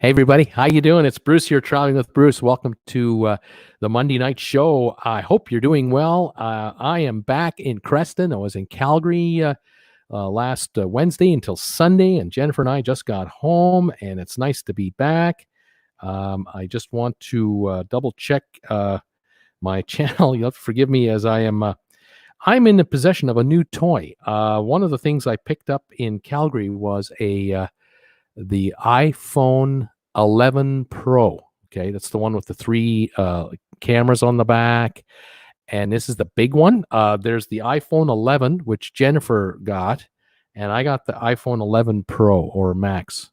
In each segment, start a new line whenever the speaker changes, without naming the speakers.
Hey everybody, how you doing? It's Bruce here, traveling with Bruce. Welcome to the Monday night show. I hope you're doing well. I am back in Creston. I was in Calgary last Wednesday until Sunday, and Jennifer and I just got home, and it's nice to be back. I just want to double check my channel. You'll have to forgive me as I'm in the possession of a new toy. One of the things I picked up in Calgary was the iPhone 11 Pro. Okay, that's the one with the three cameras on the back, and this is the big one. There's the iPhone 11, which Jennifer got, and I got the iPhone 11 Pro or Max.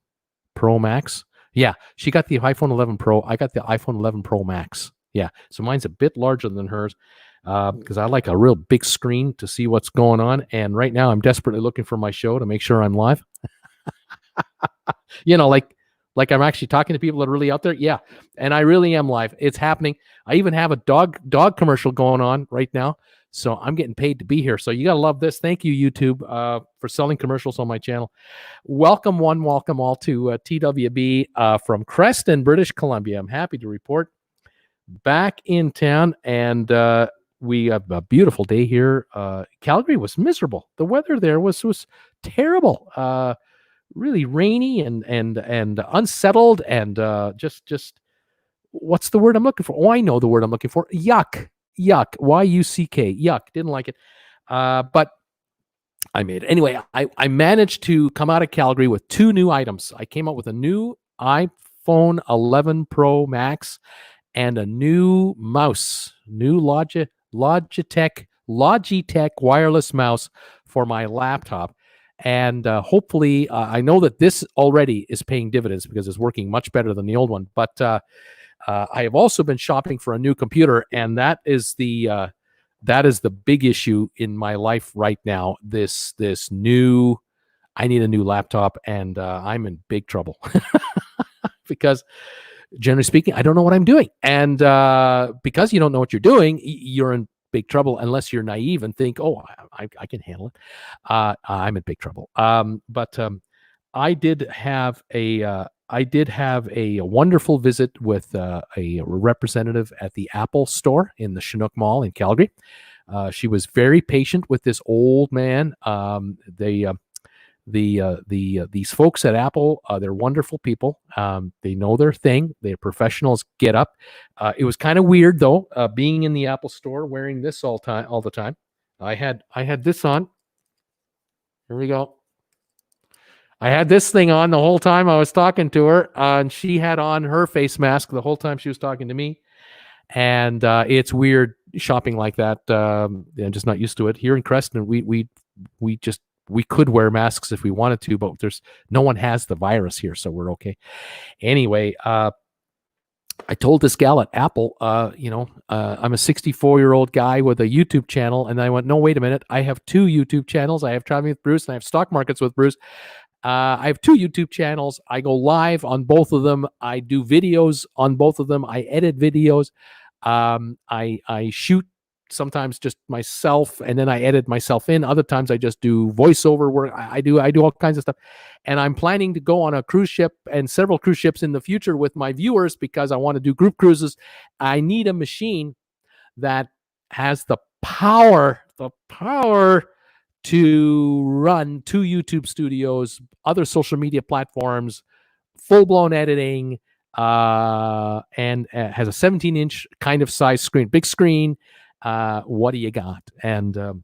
Pro Max? Yeah, she got the iPhone 11 Pro. I got the iPhone 11 Pro Max. Yeah, so mine's a bit larger than hers because I like a real big screen to see what's going on, and right now I'm desperately looking for my show to make sure I'm live. You know, like I'm actually talking to people that are really out there. Yeah, and I really am live. It's happening. I even have a dog commercial going on right now, so I'm getting paid to be here. So you gotta love this. Thank you, YouTube, for selling commercials on my channel. Welcome all to TWB from Creston, British Columbia. I'm happy to report back in town, and we have a beautiful day here. Calgary was miserable. The weather there was terrible. Really rainy and unsettled, and just what's the word I'm looking for? Oh, I know the word I'm looking for. Yuck. Y-U-C-K. Yuck. Didn't like it. But I made it. Anyway, I managed to come out of Calgary with two new items. I came out with a new iPhone 11 Pro Max and a new mouse, new Logitech wireless mouse for my laptop. And hopefully, I know that this already is paying dividends because it's working much better than the old one. But I have also been shopping for a new computer, and that is the big issue in my life right now. I need a new laptop, and I'm in big trouble because, generally speaking, I don't know what I'm doing. And because you don't know what you're doing, you're in big trouble unless you're naive and think, oh, I can handle it. I'm in big trouble. But I did have a wonderful visit with a representative at the Apple Store in the Chinook Mall in Calgary. She was very patient with this old man. These folks at Apple, they're wonderful people. They know their thing. They're professionals. Get up. It was kind of weird though, being in the Apple Store wearing this all the time. I had this on. Here we go. I had this thing on the whole time I was talking to her, and she had on her face mask the whole time she was talking to me. And it's weird shopping like that. I'm just not used to it. Here in Creston, we could wear masks if we wanted to, but no one has the virus here, so we're okay. Anyway, I told this gal at Apple, I'm a 64-year-old guy with a YouTube channel, and I went, no, wait a minute. I have two YouTube channels. I have Traveling with Bruce, and I have Stock Markets with Bruce. I have two YouTube channels. I go live on both of them. I do videos on both of them. I edit videos. I shoot sometimes just myself, and then I edit myself in. Other times I just do voiceover work. I do all kinds of stuff. And I'm planning to go on a cruise ship and several cruise ships in the future with my viewers because I want to do group cruises. I need a machine that has the power to run two YouTube studios, other social media platforms, full-blown editing, and has a 17-inch kind of size screen, big screen. What do you got? And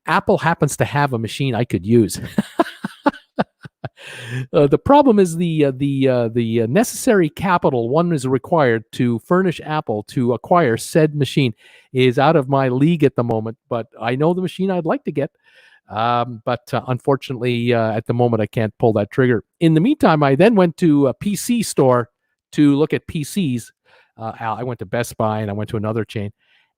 Apple happens to have a machine I could use. The problem is the necessary capital one is required to furnish Apple to acquire said machine is out of my league at the moment. But I know the machine I'd like to get. But unfortunately, at the moment, I can't pull that trigger. In the meantime, I then went to a PC store to look at PCs. I went to Best Buy and I went to another chain.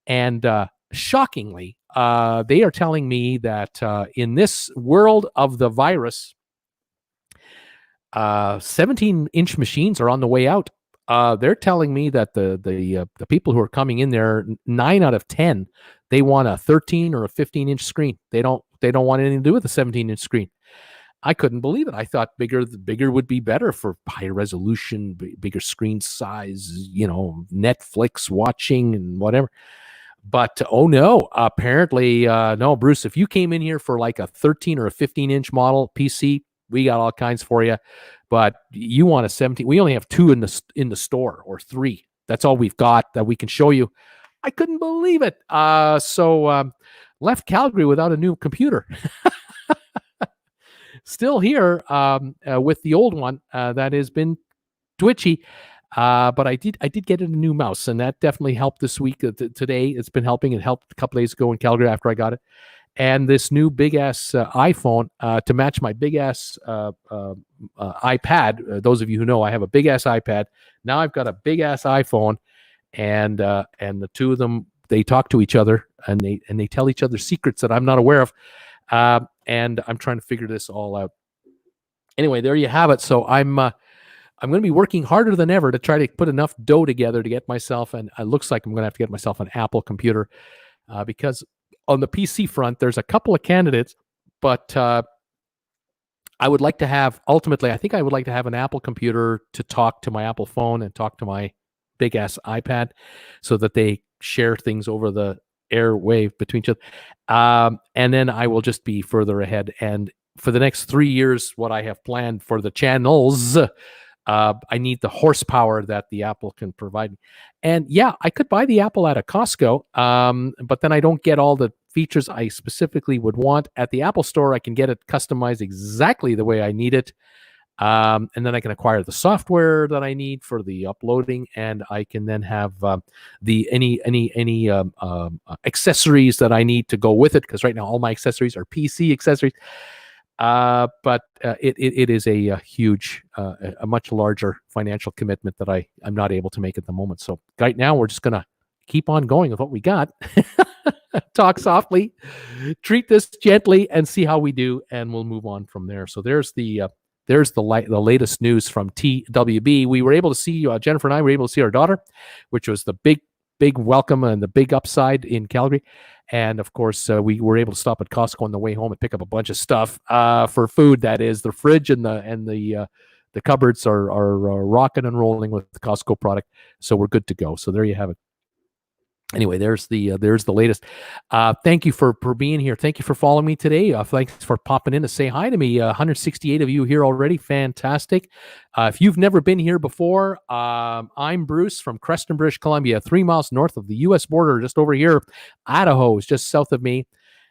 And shockingly, they are telling me that in this world of the virus, 17-inch machines are on the way out. They're telling me that the people who are coming in there, 9 out of 10, they want a 13 or a 15-inch screen. They don't want anything to do with a 17-inch screen. I couldn't believe it. I thought bigger would be better for higher resolution, bigger screen size, Netflix watching and whatever. But oh no, apparently no, Bruce. If you came in here for like a 13 or a 15-inch model PC, we got all kinds for you. But you want a 17? We only have 2 in the store, or 3. That's all we've got that we can show you. I couldn't believe it. So left Calgary without a new computer. Still here with the old one that has been twitchy. But I did get a new mouse, and that definitely helped this week. Today, it's been helping. It helped a couple days ago in Calgary after I got it. And this new big ass iPhone to match my big ass iPad. Those of you who know, I have a big ass iPad. Now I've got a big ass iPhone, and the two of them, they talk to each other, and they tell each other secrets that I'm not aware of. And I'm trying to figure this all out. Anyway, there you have it. So I'm going to be working harder than ever to try to put enough dough together to get myself, and it looks like I'm going to have to get myself an Apple computer because on the PC front, there's a couple of candidates, but I would like to have, ultimately, I think I would like to have an Apple computer to talk to my Apple phone and talk to my big ass iPad so that they share things over the airwave between each other. And then I will just be further ahead. And for the next 3 years, what I have planned for the channels, I need the horsepower that the Apple can provide me. And yeah, I could buy the Apple at a Costco, but then I don't get all the features I specifically would want. At the Apple Store, I can get it customized exactly the way I need it. And then I can acquire the software that I need for the uploading, and I can then have any accessories that I need to go with it, because right now all my accessories are PC accessories. But it is a huge, a much larger financial commitment that I'm not able to make at the moment. So right now we're just going to keep on going with what we got. Talk softly, treat this gently, and see how we do, and we'll move on from there. So there's the latest news from TWB. We were able to see, Jennifer and I were able to see our daughter, which was the big welcome and the big upside in Calgary. And of course, we were able to stop at Costco on the way home and pick up a bunch of stuff for food. That is, the fridge and the cupboards are rocking and rolling with the Costco product. So we're good to go. So there you have it. Anyway, there's the latest. Thank you for being here. Thank you for following me today. Thanks for popping in to say hi to me. 168 of you here already. Fantastic. If you've never been here before, I'm Bruce from Creston, British Columbia, 3 miles north of the U.S. border, just over here. Idaho is just south of me.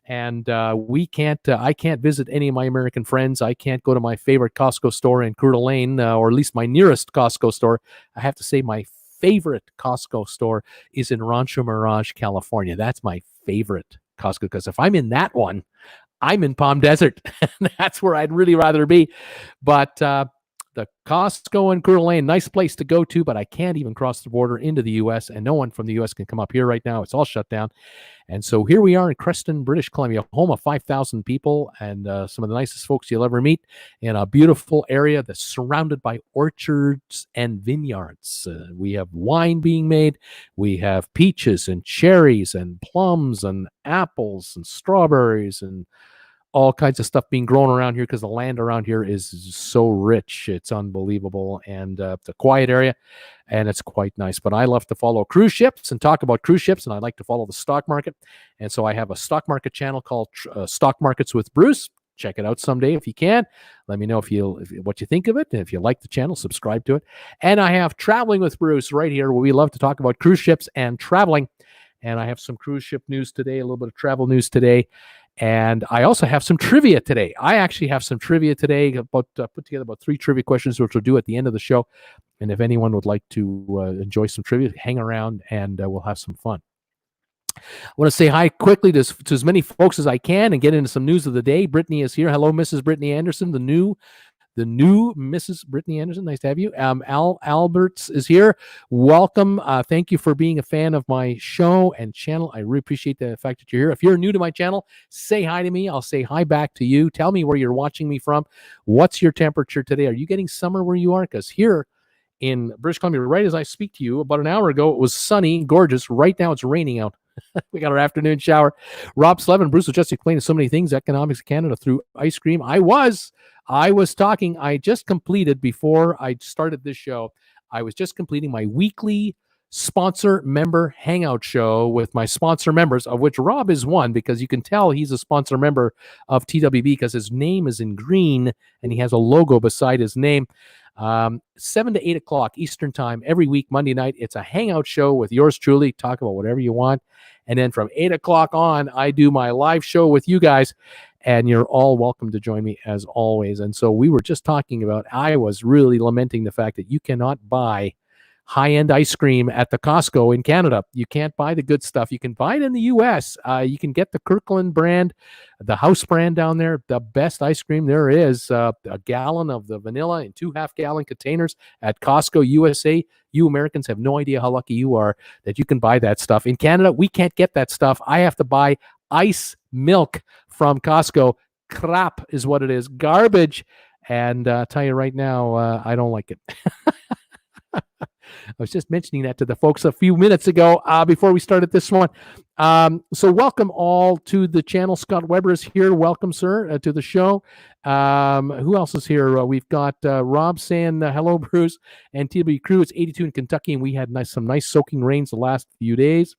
And I can't visit any of my American friends. I can't go to my favorite Costco store in Coeur d'Alene, or at least my nearest Costco store. I have to say my favorite Costco store is in Rancho Mirage, California. That's my favorite Costco, because if I'm in that one, I'm in Palm Desert. That's where I'd really rather be. But the Costco in Coeur d'Alene, nice place to go to, but I can't even cross the border into the U.S., and no one from the U.S. can come up here right now. It's all shut down. And so here we are in Creston, British Columbia, home of 5,000 people and some of the nicest folks you'll ever meet, in a beautiful area that's surrounded by orchards and vineyards. We have wine being made. We have peaches and cherries and plums and apples and strawberries and all kinds of stuff being grown around here, because the land around here is so rich. It's unbelievable. And it's a quiet area, and it's quite nice. But I love to follow cruise ships and talk about cruise ships, and I like to follow the stock market. And so I have a stock market channel called Stock Markets with Bruce. Check it out someday if you can. Let me know what you think of it. And if you like the channel, subscribe to it. And I have Traveling with Bruce right here, where we love to talk about cruise ships and traveling. And I have some cruise ship news today, a little bit of travel news today. And I also have some trivia today. I actually have some trivia today, put together about 3 trivia questions, which we'll do at the end of the show. And if anyone would like to enjoy some trivia, hang around and we'll have some fun. I want to say hi quickly to as many folks as I can and get into some news of the day. Brittany is here. Hello, Mrs. Brittany Anderson, the new Mrs. Brittany Anderson. Nice to have you. Al Alberts is here. Welcome. Thank you for being a fan of my show and channel. I really appreciate the fact that you're here. If you're new to my channel, say hi to me. I'll say hi back to you. Tell me where you're watching me from. What's your temperature today? Are you getting summer where you are? Because here in British Columbia, right as I speak to you, about an hour ago, it was sunny, gorgeous. Right now it's raining out. We got our afternoon shower. Rob Slevin, Bruce was just explaining so many things, economics of Canada through ice cream. I was talking, I just completed, before I started this show, I was just completing my weekly sponsor member hangout show with my sponsor members, of which Rob is one, because you can tell he's a sponsor member of TWB because his name is in green and he has a logo beside his name. 7 to 8 o'clock Eastern time every week, Monday night. It's a hangout show with yours truly. Talk about whatever you want. And then from 8 o'clock on, I do my live show with you guys, and you're all welcome to join me as always. And so we were just talking about, I was really lamenting the fact that you cannot buy high-end ice cream at the Costco in Canada. You can't buy the good stuff. You can buy it in the U.S. You can get the Kirkland brand, the house brand down there, the best ice cream there is. A gallon of the vanilla in 2 half-gallon containers at Costco, USA. You Americans have no idea how lucky you are that you can buy that stuff. In Canada, we can't get that stuff. I have to buy ice milk from Costco. Crap is what it is. Garbage. And I'll tell you right now, I don't like it. I was just mentioning that to the folks a few minutes ago before we started this one. So welcome all to the channel. Scott Weber is here. Welcome, sir, to the show. Who else is here? We've got Rob saying hello, Bruce, and TWB crew. It's 82 in Kentucky, and we had some nice soaking rains the last few days.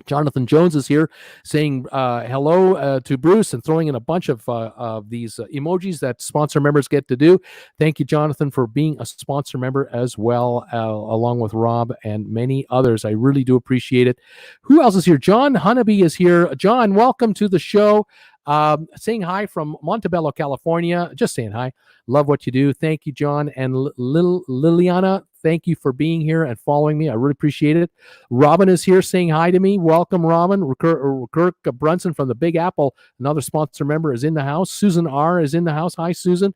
Jonathan Jones is here saying hello to Bruce and throwing in a bunch of these emojis that sponsor members get to do. Thank you, Jonathan, for being a sponsor member as well, along with Rob and many others. I really do appreciate it. Who else is here? John Hunneby is here. John, welcome to the show. Saying hi from Montebello, California. Just saying hi. Love what you do. Thank you, John. And Liliana, thank you for being here and following me. I really appreciate it. Robin is here saying hi to me. Welcome, Robin. Kirk Brunson from the Big Apple, another sponsor member, is in the house. Susan R. is in the house. Hi, Susan.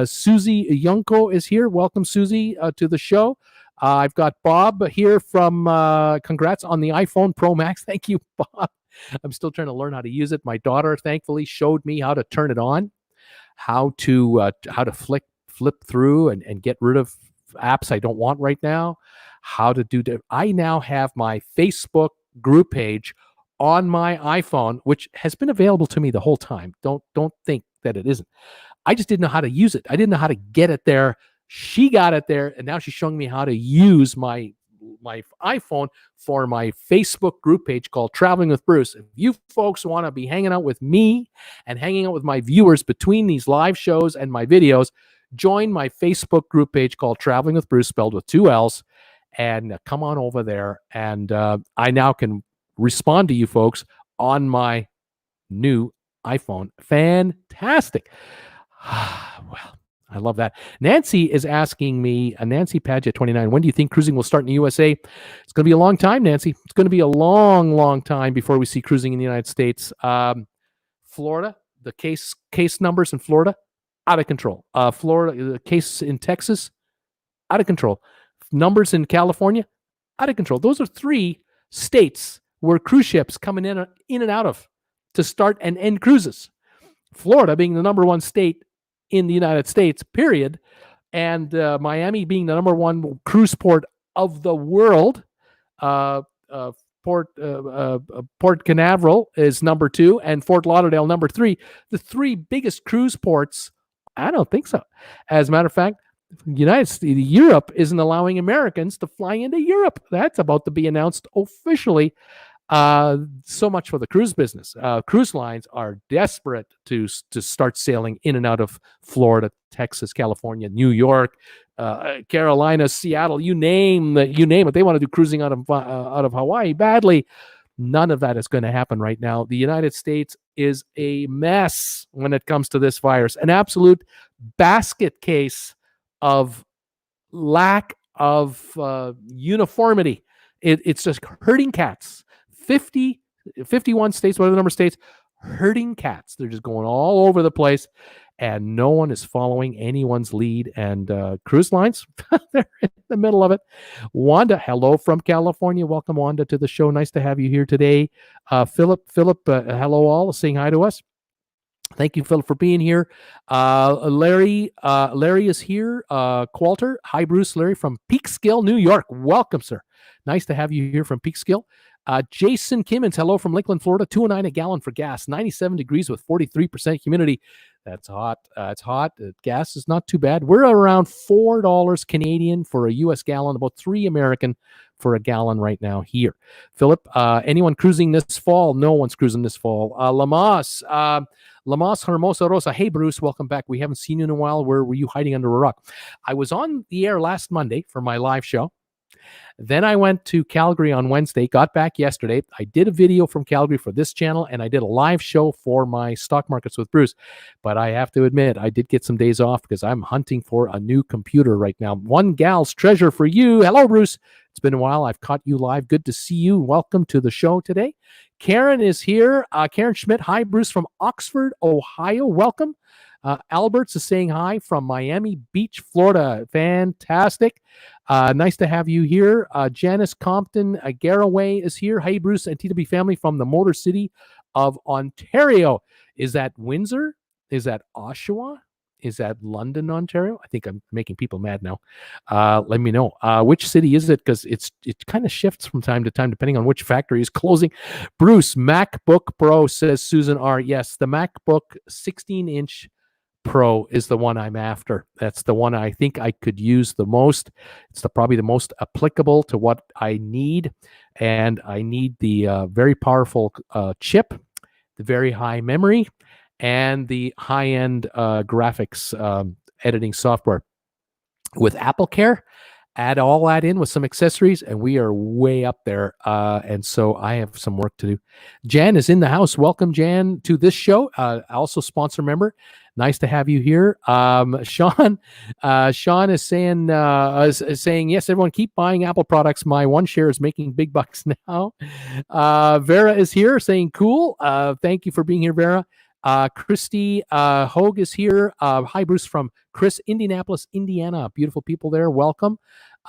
Susie Yunko is here. Welcome, Susie, to the show. I've got Bob here from congrats on the iPhone Pro Max. Thank you, Bob. I'm still trying to learn how to use it. My daughter, thankfully, showed me how to turn it on, how to flip through and get rid of apps I don't want right now, how to do that. I now have my Facebook group page on my iPhone, which has been available to me the whole time. Don't think that it isn't. I just didn't know how to use it. I didn't know how to get it there. She got it there, and now she's showing me how to use my iPhone for my Facebook group page called Traveling with Bruce. If you folks want to be hanging out with me and hanging out with my viewers between these live shows and my videos, join my Facebook group page called Traveling with Bruce, spelled with 2 L's, and come on over there. And I now can respond to you folks on my new iPhone. Fantastic. Well, I love that. Nancy is asking me, Nancy Padgett 29, when do you think cruising will start in the USA? It's going to be a long time, Nancy. It's going to be a long, long time before we see cruising in the United States. Florida, the case numbers in Florida, out of control. Florida, the case in Texas, out of control. Numbers in California, out of control. Those are 3 states where cruise ships coming in and out of to start and end cruises. Florida being the number 1 state in the United States, period, and Miami being the number 1 cruise port of the world. Port Canaveral is number 2, and Fort Lauderdale number 3. The 3 biggest cruise ports. I don't think so. As a matter of fact, Europe isn't allowing Americans to fly into Europe. That's about to be announced officially. So much for the cruise business. Cruise lines are desperate to start sailing in and out of Florida, Texas, California, New York, Carolina, Seattle. You name it. They want to do cruising out of Hawaii badly. None of that is going to happen right now. The United States is a mess when it comes to this virus. An absolute basket case of lack of uniformity. It's just herding cats. 51 states, whatever the number of states, herding cats. They're just going all over the place, and no one is following anyone's lead. And cruise lines, they're in the middle of it. Wanda, hello from California. Welcome, Wanda, to the show. Nice to have you here today. Philip, hello all, saying hi to us. Thank you, Philip, for being here. Larry is here. Qualter, hi, Bruce. Larry from Peekskill, New York. Welcome, sir. Nice to have you here from Peekskill. Jason Kimmons, hello from Lakeland, Florida. $2.09 a gallon for gas, 97 degrees with 43% humidity. That's hot. It's hot. Gas is not too bad. We're around $4 Canadian for a U.S. gallon, about $3 American for a gallon right now here. Philip, anyone cruising this fall? No one's cruising this fall. Lamas Hermosa Rosa. Hey, Bruce, welcome back. We haven't seen you in a while. Where were you hiding under a rock? I was on the air last Monday for my live show. Then I went to Calgary on Wednesday, got back yesterday. I did a video from Calgary for this channel, and I did a live show for my Stock Markets with Bruce. But I have to admit, I did get some days off because I'm hunting for a new computer right now. One gal's treasure for you. Hello, Bruce. It's been a while. I've caught you live. Good to see you. Welcome to the show today. Karen is here. Karen Schmidt. Hi, Bruce from Oxford, Ohio. Welcome. Alberts is saying hi from Miami Beach, Florida. Fantastic. Nice to have you here. Janice Compton Garraway is here. Hey, Bruce and TWB family from the Motor City of Ontario. Is that Windsor? Is that Oshawa? Is that London, Ontario? I think I'm making people mad now. Let me know. Which city is it? Because it kind of shifts from time to time depending on which factory is closing. Bruce, MacBook Pro, says Susan R. Yes, the MacBook 16-inch Pro is the one I'm after. That's the one I think I could use the most. It's probably the most applicable to what I need. And I need the very powerful chip, the very high memory, and the high-end graphics editing software. With AppleCare, add all that in with some accessories, and we are way up there. And so I have some work to do. Jan is in the house. Welcome, Jan, to this show. Also sponsor member. Nice to have you here. Sean is saying, yes, everyone keep buying Apple products. My one share is making big bucks now. Vera is here saying, cool. Thank you for being here, Vera. Christy Hogue is here. Hi, Bruce from Chris, Indianapolis, Indiana. Beautiful people there. Welcome.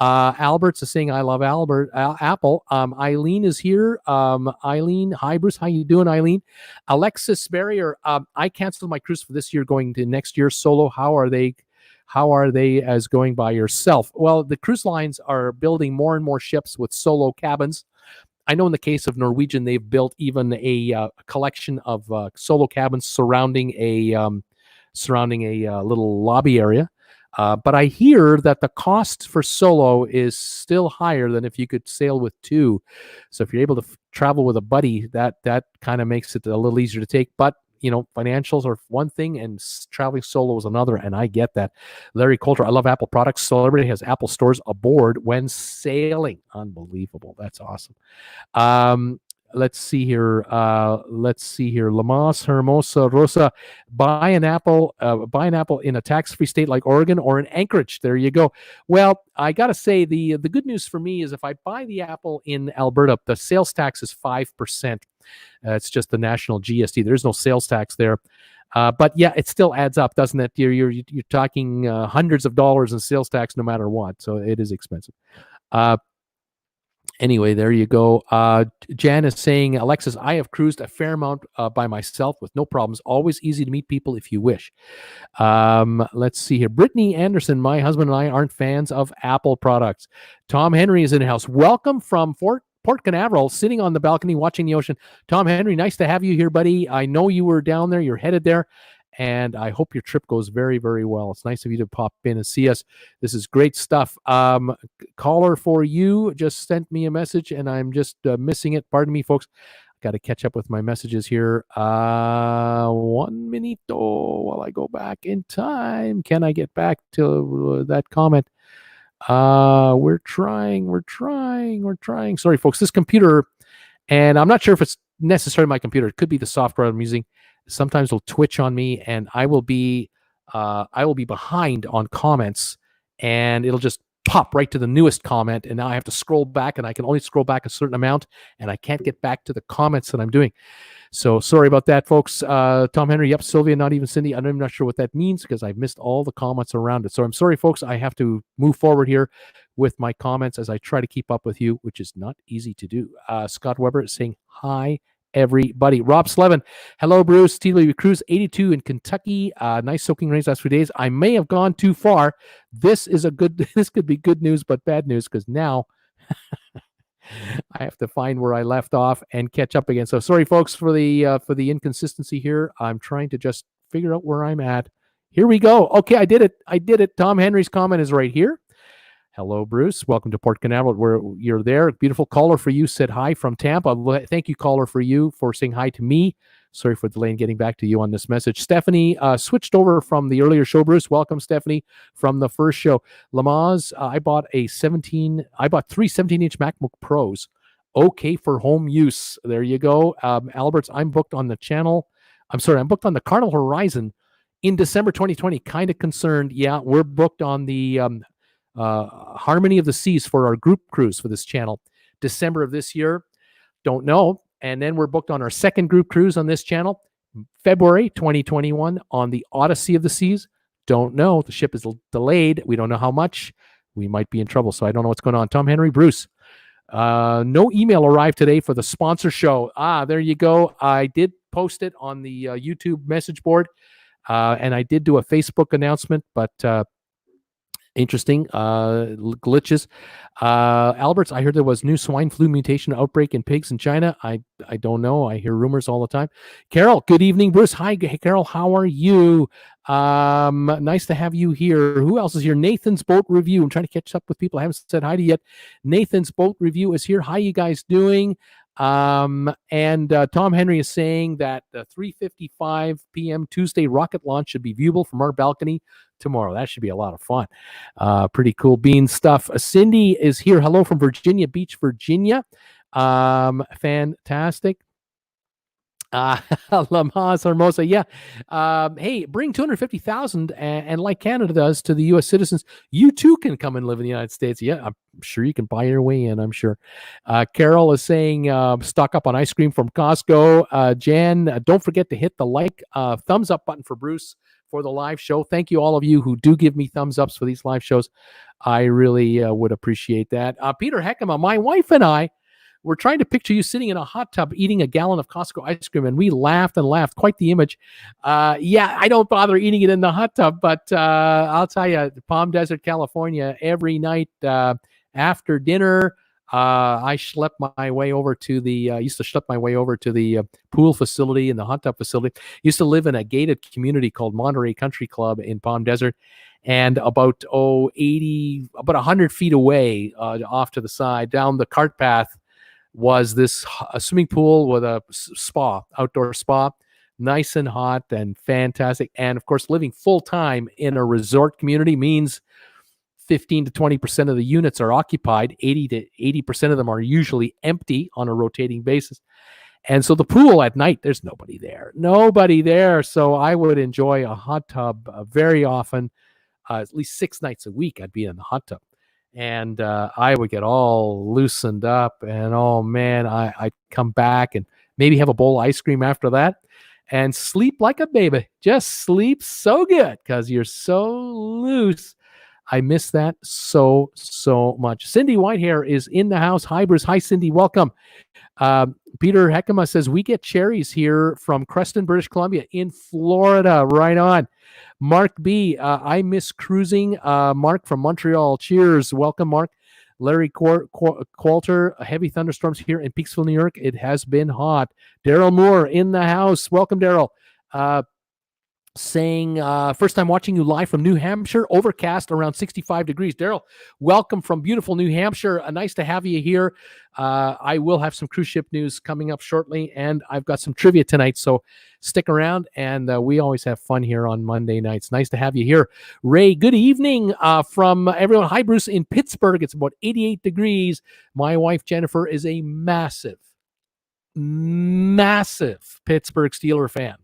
Albert's is saying, I love Apple. Eileen is here. Eileen, hi, Bruce. How you doing, Eileen? Alexis Barrier, I canceled my cruise for this year going to next year solo. How are they as going by yourself? Well, the cruise lines are building more and more ships with solo cabins. I know in the case of Norwegian, they've built even a collection of solo cabins surrounding a little lobby area. But I hear that the cost for solo is still higher than if you could sail with two. So if you're able to travel with a buddy, that kind of makes it a little easier to take. But financials are one thing and traveling solo is another, and I get that. Larry Coulter, I love Apple products. So everybody has Apple stores aboard when sailing. Unbelievable. That's awesome. Let's see here. Lamas Hermosa Rosa. Buy an apple in a tax-free state like Oregon or in Anchorage. There you go. Well, I got to say the good news for me is if I buy the apple in Alberta, the sales tax is 5%. It's just the national GST. There's no sales tax there. But yeah, it still adds up, doesn't it? You're talking hundreds of dollars in sales tax no matter what. So it is expensive. Anyway, there you go. Jan is saying, Alexis, I have cruised a fair amount by myself with no problems. Always easy to meet people if you wish. Let's see here. Brittany Anderson, my husband and I aren't fans of Apple products. Tom Henry is in the house. Welcome from Port Canaveral, sitting on the balcony watching the ocean. Tom Henry, nice to have you here, buddy. I know you were down there. You're headed there. And I hope your trip goes very, very well. It's nice of you to pop in and see us. This is great stuff. Caller for you just sent me a message, and I'm just missing it. Pardon me, folks. Got to catch up with my messages here. 1 minute while I go back in time. Can I get back to that comment? We're trying. Sorry, folks. This computer, and I'm not sure if it's necessarily my computer. It could be the software I'm using. Sometimes it'll twitch on me, and I will be behind on comments, and it'll just pop right to the newest comment, and now I have to scroll back, and I can only scroll back a certain amount, and I can't get back to the comments that I'm doing. So sorry about that, folks. Tom Henry, yep, Sylvia, not even Cindy. I'm not sure what that means because I've missed all the comments around it. So I'm sorry, folks. I have to move forward here with my comments as I try to keep up with you, which is not easy to do. Scott Weber is saying hi, everybody. Rob Slevin, hello, Bruce. TWB Cruise 82 in Kentucky. Nice soaking rains last few days. I may have gone too far. This could be good news, but bad news because now I have to find where I left off and catch up again. So sorry, folks, for the inconsistency here. I'm trying to just figure out where I'm at. Here we go. Okay, I did it. Tom Henry's comment is right here. Hello, Bruce. Welcome to Port Canaveral, where you're there. Beautiful caller for you said hi from Tampa. Thank you, caller, for you for saying hi to me. Sorry for the delay in getting back to you on this message. Stephanie switched over from the earlier show, Bruce. Welcome, Stephanie, from the first show. Lamaze, I bought three 17-inch MacBook Pros. Okay for home use. There you go. Alberts, I'm booked on the channel. I'm booked on the Carnival Horizon in December 2020. Kind of concerned. Yeah, we're booked on the Harmony of the Seas for our group cruise for this channel. December of this year. Don't know. And then we're booked on our second group cruise on this channel, February 2021, on the Odyssey of the Seas. Don't know. The ship is delayed. We don't know how much. We might be in trouble, so I don't know what's going on. Tom Henry, Bruce. No email arrived today for the sponsor show. There you go. I did post it on the YouTube message board, and I did do a Facebook announcement, but interesting glitches. Alberts, I heard there was new swine flu mutation outbreak in pigs in China. I don't know. I hear rumors all the time. Carol, good evening, Bruce. Hi, Carol. How are you? Nice to have you here. Who else is here? Nathan's Boat Review. I'm trying to catch up with people I haven't said hi to yet. Nathan's Boat Review is here. How you guys doing? And Tom Henry is saying that the 3:55 p.m. Tuesday rocket launch should be viewable from our balcony tomorrow. That should be a lot of fun. Pretty cool bean stuff. Cindy is here. Hello from Virginia Beach, Virginia. Fantastic. Lamas Hermosa, yeah. Hey, bring 250,000 and like Canada does to the U.S. citizens, you too can come and live in the United States. Yeah, I'm sure you can buy your way in, I'm sure. Carol is saying stock up on ice cream from Costco. Jan, don't forget to hit the thumbs up button for Bruce for the live show. Thank you all of you who do give me thumbs ups for these live shows. I really would appreciate that. Peter Heckema, my wife and I, we're trying to picture you sitting in a hot tub eating a gallon of Costco ice cream, and we laughed and laughed. Quite the image. Yeah, I don't bother eating it in the hot tub, but I'll tell you, Palm Desert, California, every night after dinner, I schlepp my way over to the pool facility and the hot tub facility. Used to live in a gated community called Monterey Country Club in Palm Desert, and about 100 feet away, off to the side, down the cart path, was this swimming pool with a outdoor spa, nice and hot and fantastic. And of course, living full time in a resort community means 15 to 20% of the units are occupied. 80 to 80% of them are usually empty on a rotating basis. And so the pool at night, there's nobody there. So I would enjoy a hot tub very often, at least 6 nights a week. I'd be in the hot tub. And I would get all loosened up, and oh man, I'd come back and maybe have a bowl of ice cream after that and sleep like a baby. Just sleep so good because you're so loose. I miss that so much. Cindy Whitehair is in the house. Hi, Bruce. Hi, Cindy. Welcome. Peter Heckema says, we get cherries here from Creston, British Columbia in Florida. Right on. Mark B, I miss cruising. Mark from Montreal. Cheers. Welcome, Mark. Larry Qualter, heavy thunderstorms here in Peaksville, New York. It has been hot. Daryl Moore in the house. Welcome, Daryl. Saying, first time watching you live from New Hampshire, overcast around 65 degrees. Daryl, welcome from beautiful New Hampshire. Nice to have you here. I will have some cruise ship news coming up shortly, and I've got some trivia tonight, so stick around, and we always have fun here on Monday nights. Nice to have you here. Ray, good evening from everyone. Hi, Bruce, in Pittsburgh. It's about 88 degrees. My wife, Jennifer, is a massive Pittsburgh Steeler fan.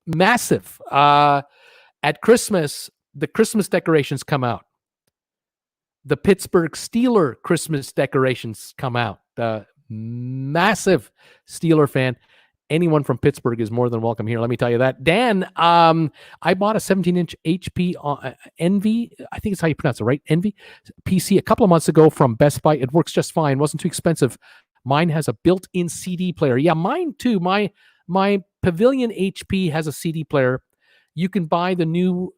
Massive. At Christmas, the Christmas decorations come out. The Pittsburgh Steeler Christmas decorations come out. The massive Steeler fan. Anyone from Pittsburgh is more than welcome here. Let me tell you that. Dan, I bought a 17-inch HP Envy. I think it's how you pronounce it, right? Envy PC a couple of months ago from Best Buy. It works just fine. Wasn't too expensive. Mine has a built-in CD player. Yeah, mine too. My Pavilion HP has a CD player. You can buy the new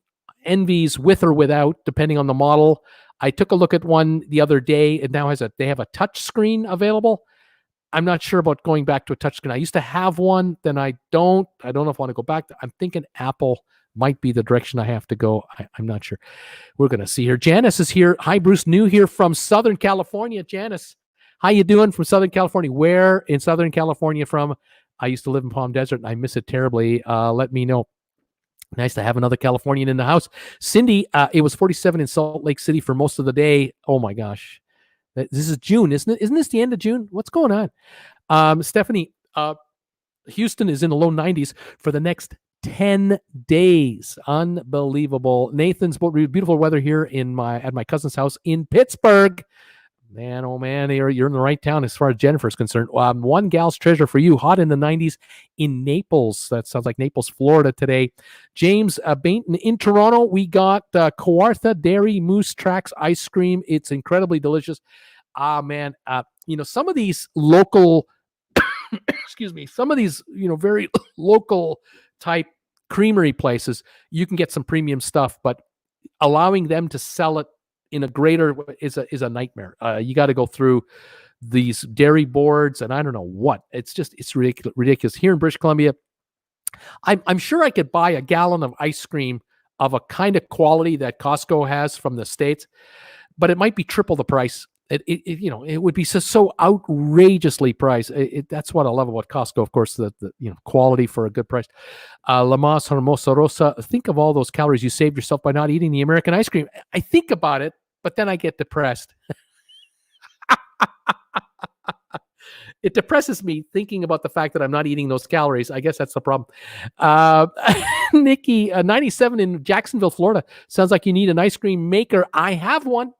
Envies with or without, depending on the model. I took a look at one the other day. It now they have a touch screen available. I'm not sure about going back to a touch screen. I used to have one, then I don't know if I want to go back. I'm thinking Apple might be the direction I have to go. I'm not sure. We're going to see here. Janice is here. Hi, Bruce. New here from Southern California. Janice, how you doing from Southern California? Where in Southern California from? I used to live in Palm Desert, and I miss it terribly. Let me know. Nice to have another Californian in the house. Cindy, it was 47 in Salt Lake City for most of the day. Oh, my gosh. This is June, isn't it? Isn't this the end of June? What's going on? Stephanie, Houston is in the low 90s for the next 10 days. Unbelievable. Nathan's beautiful weather here at my cousin's house in Pittsburgh. Man, oh man, you're in the right town as far as Jennifer's concerned. One gal's treasure for you. Hot in the 90s in Naples. That sounds like Naples, Florida today. James Bainton in Toronto. We got Kawartha Dairy Moose Tracks ice cream. It's incredibly delicious. Man, some of these local, excuse me, some of these, very local type creamery places, you can get some premium stuff, but allowing them to sell it in a greater is a nightmare. You got to go through these dairy boards, and I don't know what. It's ridiculous. Here in British Columbia, I'm sure I could buy a gallon of ice cream of a kind of quality that Costco has from the States, but it might be triple the price. It would be so outrageously priced. That's what I love about Costco, of course, the quality for a good price. Lamas Hermosa Rosa, think of all those calories you saved yourself by not eating the American ice cream. I think about it, but then I get depressed. It depresses me thinking about the fact that I'm not eating those calories. I guess that's the problem. Nikki, 97 in Jacksonville, Florida. Sounds like you need an ice cream maker. I have one.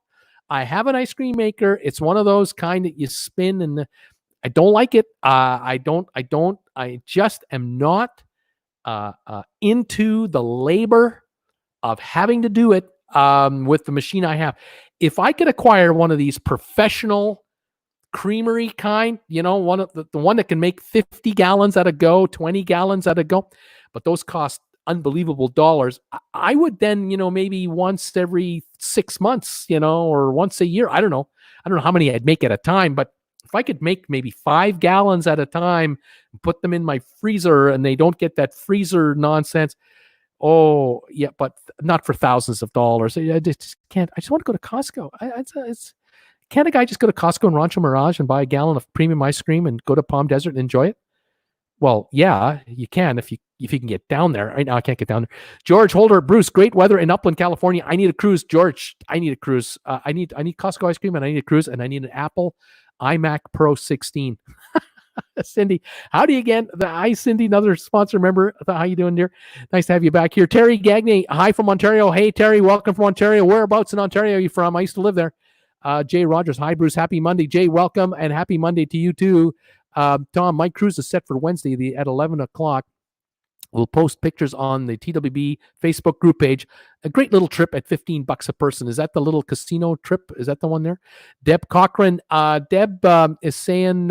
I have an ice cream maker. It's one of those kind that you spin, and I don't like it. I just am not into the labor of having to do it with the machine I have. If I could acquire one of these professional creamery kind, one of the one that can make 50 gallons at a go, 20 gallons at a go, but those cost unbelievable dollars. I would then, maybe once every 6 months, or once a year. I don't know how many I'd make at a time, but if I could make maybe 5 gallons at a time and put them in my freezer and they don't get that freezer nonsense. Oh yeah, but not for thousands of dollars. I just can't. I just want to go to Costco. Can't a guy just go to Costco in Rancho Mirage and buy a gallon of premium ice cream and go to Palm Desert and enjoy it? Well, yeah, you can if you can get down there. Right now, I can't get down there. George Holder, Bruce, great weather in Upland, California. I need a cruise, George. I need a cruise. I need Costco ice cream, and I need a cruise, and I need an Apple iMac Pro 16. Cindy, howdy again. Hi, Cindy, another sponsor member. How you doing, dear? Nice to have you back here. Terry Gagne, hi from Ontario. Hey, Terry, welcome from Ontario. Whereabouts in Ontario are you from? I used to live there. Jay Rogers, hi, Bruce. Happy Monday. Jay, welcome, and happy Monday to you, too. Tom, my cruise is set for Wednesday at 11 o'clock. We'll post pictures on the TWB Facebook group page. A great little trip at $15 a person. Is that the little casino trip? Is that the one there? Deb Cochran. Deb is saying,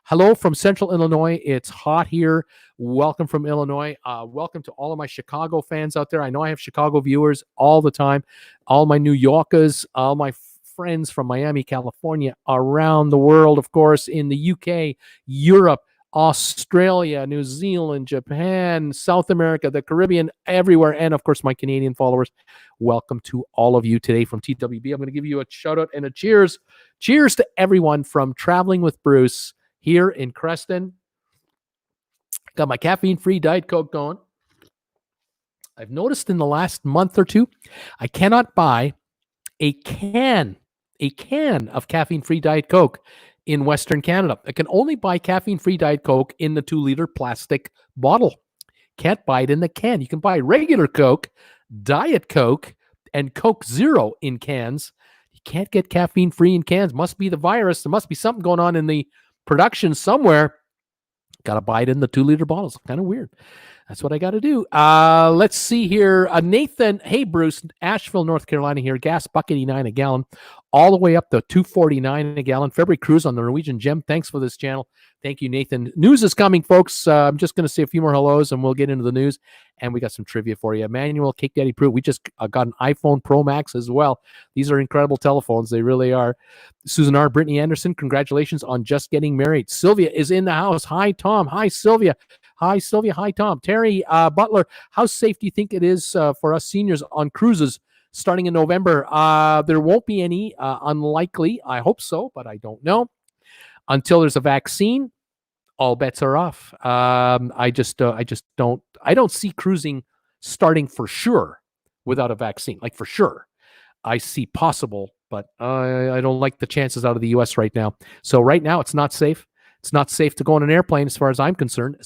hello from Central Illinois. It's hot here. Welcome from Illinois. Welcome to all of my Chicago fans out there. I know I have Chicago viewers all the time. All my New Yorkers, all my friends from Miami, California, around the world, of course, in the UK, Europe, Australia, New Zealand, Japan, South America, the Caribbean, everywhere, and of course my Canadian followers. Welcome to all of you today from TWB. I'm going to give you a shout out and a cheers. Cheers to everyone from Traveling with Bruce here in Creston. Got my caffeine-free Diet Coke going. I've noticed in the last month or two, I cannot buy a can of caffeine-free Diet Coke in Western Canada. I can only buy caffeine-free Diet Coke in the 2-liter plastic bottle. Can't buy it in the can. You can buy regular Coke, Diet Coke, and Coke Zero in cans. You can't get caffeine-free in cans. Must be the virus. There must be something going on in the production somewhere. Got to buy it in the 2-liter bottles. Kind of weird. That's what I got to do. Let's see here. Nathan, hey, Bruce, Asheville, North Carolina here. Gas $1.89 a gallon, all the way up to $2.49 a gallon. February cruise on the Norwegian Gem. Thanks for this channel. Thank you, Nathan. News is coming, folks. I'm just going to say a few more hellos, and we'll get into the news. And we got some trivia for you. Emmanuel, Cake Daddy Prue. We just got an iPhone Pro Max as well. These are incredible telephones. They really are. Susan R. Brittany Anderson, congratulations on just getting married. Sylvia is in the house. Hi, Tom. Hi, Sylvia. Hi, Sylvia. Hi, Tom. Terry Butler, how safe do you think it is for us seniors on cruises starting in November? There won't be any, unlikely. I hope so, but I don't know. Until there's a vaccine, all bets are off. I don't see cruising starting for sure without a vaccine, like for sure. I see possible, but I don't like the chances out of the U.S. right now. So right now, it's not safe. It's not safe to go on an airplane as far as I'm concerned.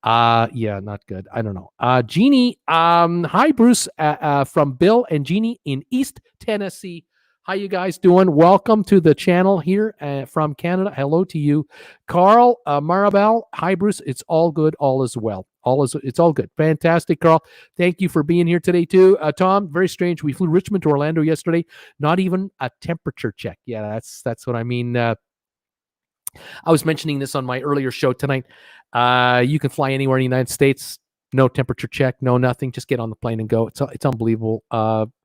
Yeah, not good. I don't know. Jeannie, hi, Bruce, from Bill and Jeannie in East Tennessee. How you guys doing? Welcome to the channel here from Canada. Hello to you. Carl, Maribel, hi, Bruce. It's all good. All is well. It's all good. Fantastic, Carl. Thank you for being here today, too. Tom, very strange. We flew Richmond to Orlando yesterday. Not even a temperature check. Yeah, that's what I mean. I was mentioning this on my earlier show tonight. You can fly anywhere in the United States. No temperature check, no nothing. Just get on the plane and go. It's unbelievable.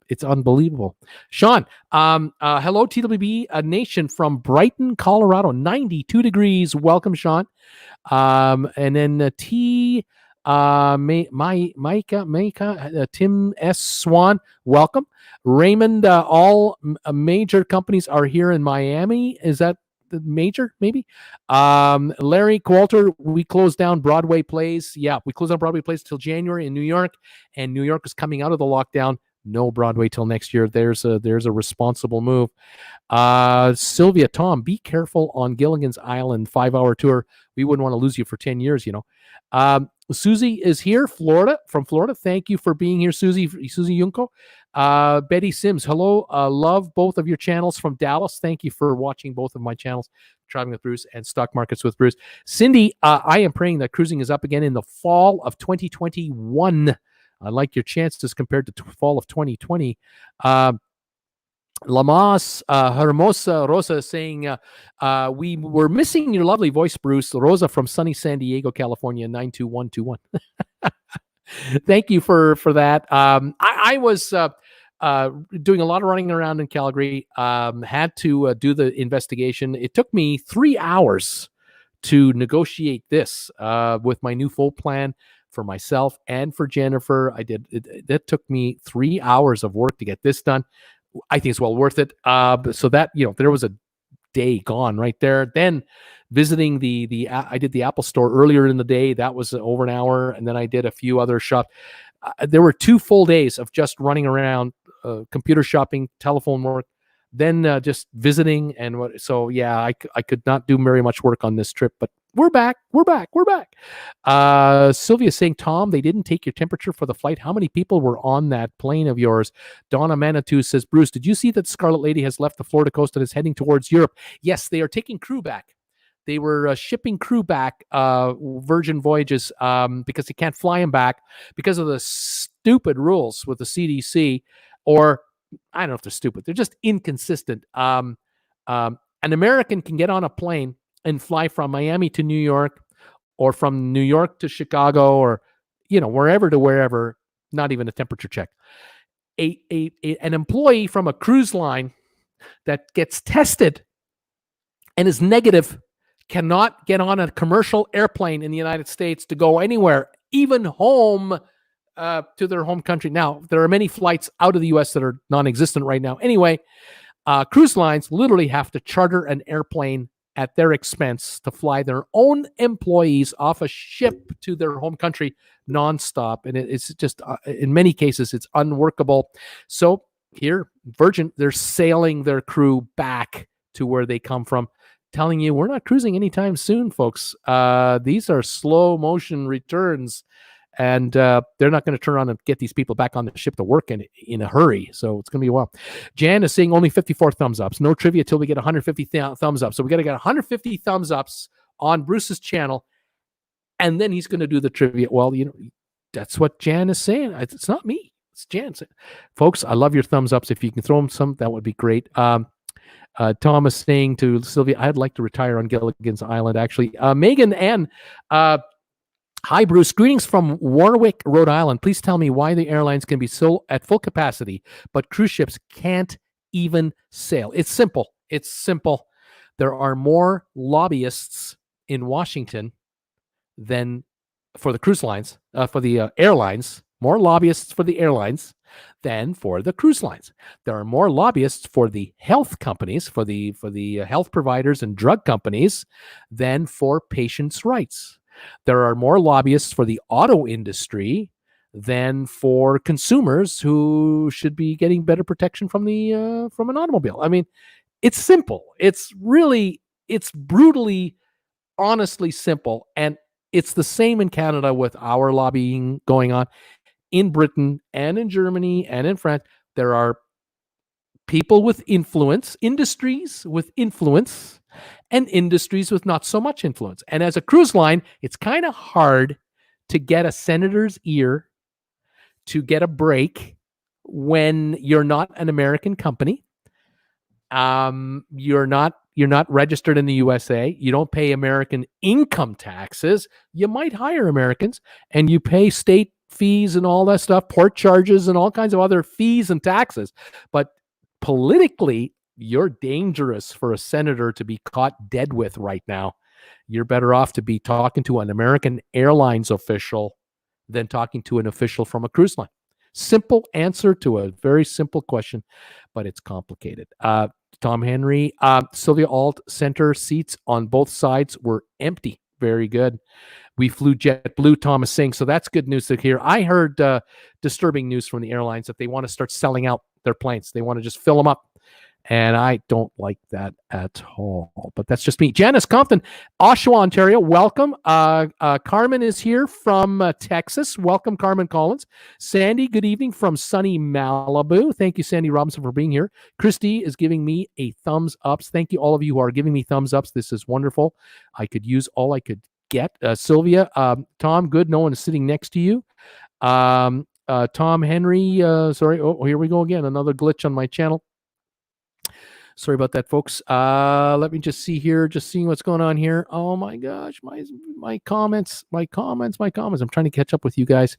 It's unbelievable. Sean, hello, TWB Nation from Brighton, Colorado, 92 degrees. Welcome, Sean. And then Micah, Tim S. Swan, welcome. Raymond, all major companies are here in Miami. Is that the major, maybe? Larry Coulter, we closed down Broadway plays. Yeah, we closed down Broadway plays till January in New York, and New York is coming out of the lockdown. No Broadway till next year. There's a responsible move. Sylvia, Tom, be careful on Gilligan's Island 5-hour tour. We wouldn't want to lose you for 10 years, you know. Susie is here, from Florida. Thank you for being here, Susie Junko. Betty Sims, hello. Love both of your channels from Dallas. Thank you for watching both of my channels, Traveling with Bruce and Stock Markets with Bruce. Cindy, I am praying that cruising is up again in the fall of 2021. I like your chances compared to fall of 2020. Lamas, Hermosa Rosa is saying, we were missing your lovely voice, Bruce. Rosa from sunny San Diego, California, 92121. Thank you for that. I was doing a lot of running around in Calgary, had to do the investigation. It took me 3 hours to negotiate this with my new full plan for myself and for Jennifer. That took me 3 hours of work to get this done. I think it's well worth it. So that, there was a day gone right there. Then visiting I did the Apple Store earlier in the day. That was over an hour. And then I did a few other shops. There were 2 full days of just running around, computer shopping, telephone work, then just visiting. And so, yeah, I could not do very much work on this trip, but we're back. Sylvia saying, Tom, they didn't take your temperature for the flight. How many people were on that plane of yours? Donna Manitou says, Bruce, did you see that Scarlet Lady has left the Florida coast and is heading towards Europe? Yes, they are taking crew back. They were shipping crew back, Virgin Voyages, because they can't fly them back because of the stupid rules with the CDC, or I don't know if they're stupid. They're just inconsistent. An American can get on a plane and fly from Miami to New York, or from New York to Chicago, or wherever to wherever. Not even a temperature check. An employee from a cruise line that gets tested and is negative cannot get on a commercial airplane in the United States to go anywhere, even home, to their home country. Now, there are many flights out of the U.S. that are non-existent right now. Anyway, cruise lines literally have to charter an airplane at their expense to fly their own employees off a ship to their home country nonstop. And it's just, in many cases, it's unworkable. So here, Virgin, they're sailing their crew back to where they come from, telling you, we're not cruising anytime soon, folks. These are slow motion returns. And they're not going to turn around and get these people back on the ship to work in a hurry. So it's going to be a while. Jan is saying only 54 thumbs ups. No trivia till we get 150 thumbs up. So we got to get 150 thumbs ups on Bruce's channel. And then he's going to do the trivia. Well, that's what Jan is saying. It's not me. It's Jan. Folks, I love your thumbs ups. If you can throw them some, that would be great. Thomas saying to Sylvia, I'd like to retire on Gilligan's Island, actually. Megan N. Hi, Bruce. Greetings from Warwick, Rhode Island. Please tell me why the airlines can be so at full capacity, but cruise ships can't even sail. It's simple. It's simple. There are more lobbyists in Washington than for the cruise lines, for the airlines, more lobbyists for the airlines than for the cruise lines. There are more lobbyists for the health companies, for the health providers and drug companies than for patients' rights. There are more lobbyists for the auto industry than for consumers who should be getting better protection from an automobile. I mean, it's simple. It's brutally, honestly simple. And it's the same in Canada with our lobbying going on. In Britain and in Germany and in France, there are people with influence, industries with influence, and industries with not so much influence. And as a cruise line, it's kind of hard to get a senator's ear to get a break when you're not an American company. You're not registered in the USA. You don't pay American income taxes. You might hire Americans, and you pay state fees and all that stuff, port charges and all kinds of other fees and taxes. But politically, you're dangerous for a senator to be caught dead with right now. You're better off to be talking to an American Airlines official than talking to an official from a cruise line. Simple answer to a very simple question, but it's complicated. Tom Henry, Sylvia Alt center seats on both sides were empty. Very good. We flew JetBlue, Thomas saying, so that's good news to hear. I heard disturbing news from the airlines that they want to start selling out their planes. They want to just fill them up. And I don't like that at all. But that's just me. Janice Compton, Oshawa, Ontario, welcome. Carmen is here from Texas. Welcome, Carmen Collins. Sandy, good evening from sunny Malibu. Thank you, Sandy Robinson, for being here. Christy is giving me a thumbs ups. Thank you, all of you who are giving me thumbs ups. This is wonderful. I could use all I could get. Sylvia, Tom, good. No one is sitting next to you. Tom Henry, sorry. Oh, here we go again. Another glitch on my channel. Sorry about that, folks. Let me just see here, just seeing what's going on here. Oh my gosh, my comments. I'm trying to catch up with you guys.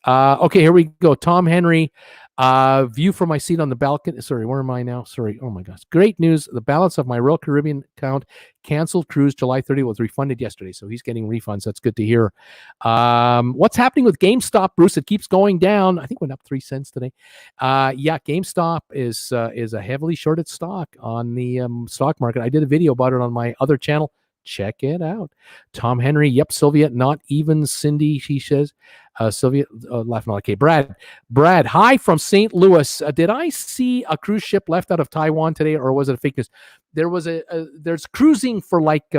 Okay, here we go. Tom Henry, view from my seat on the balcony. Sorry, where am I now? Sorry. Oh my gosh. Great news. The balance of my Royal Caribbean account canceled cruise July 30 was refunded yesterday. So he's getting refunds. That's good to hear. What's happening with GameStop, Bruce? It keeps going down. I think it went up 3 cents today. Yeah, GameStop is a heavily shorted stock on the stock market. I did a video about it on my other channel. Check it out. Tom Henry, yep, Sylvia, not even Cindy, she says. Sylvia, laughing on. Okay, Brad, hi from St. Louis. Did I see a cruise ship left out of Taiwan today, or was it a fake news? There's cruising for like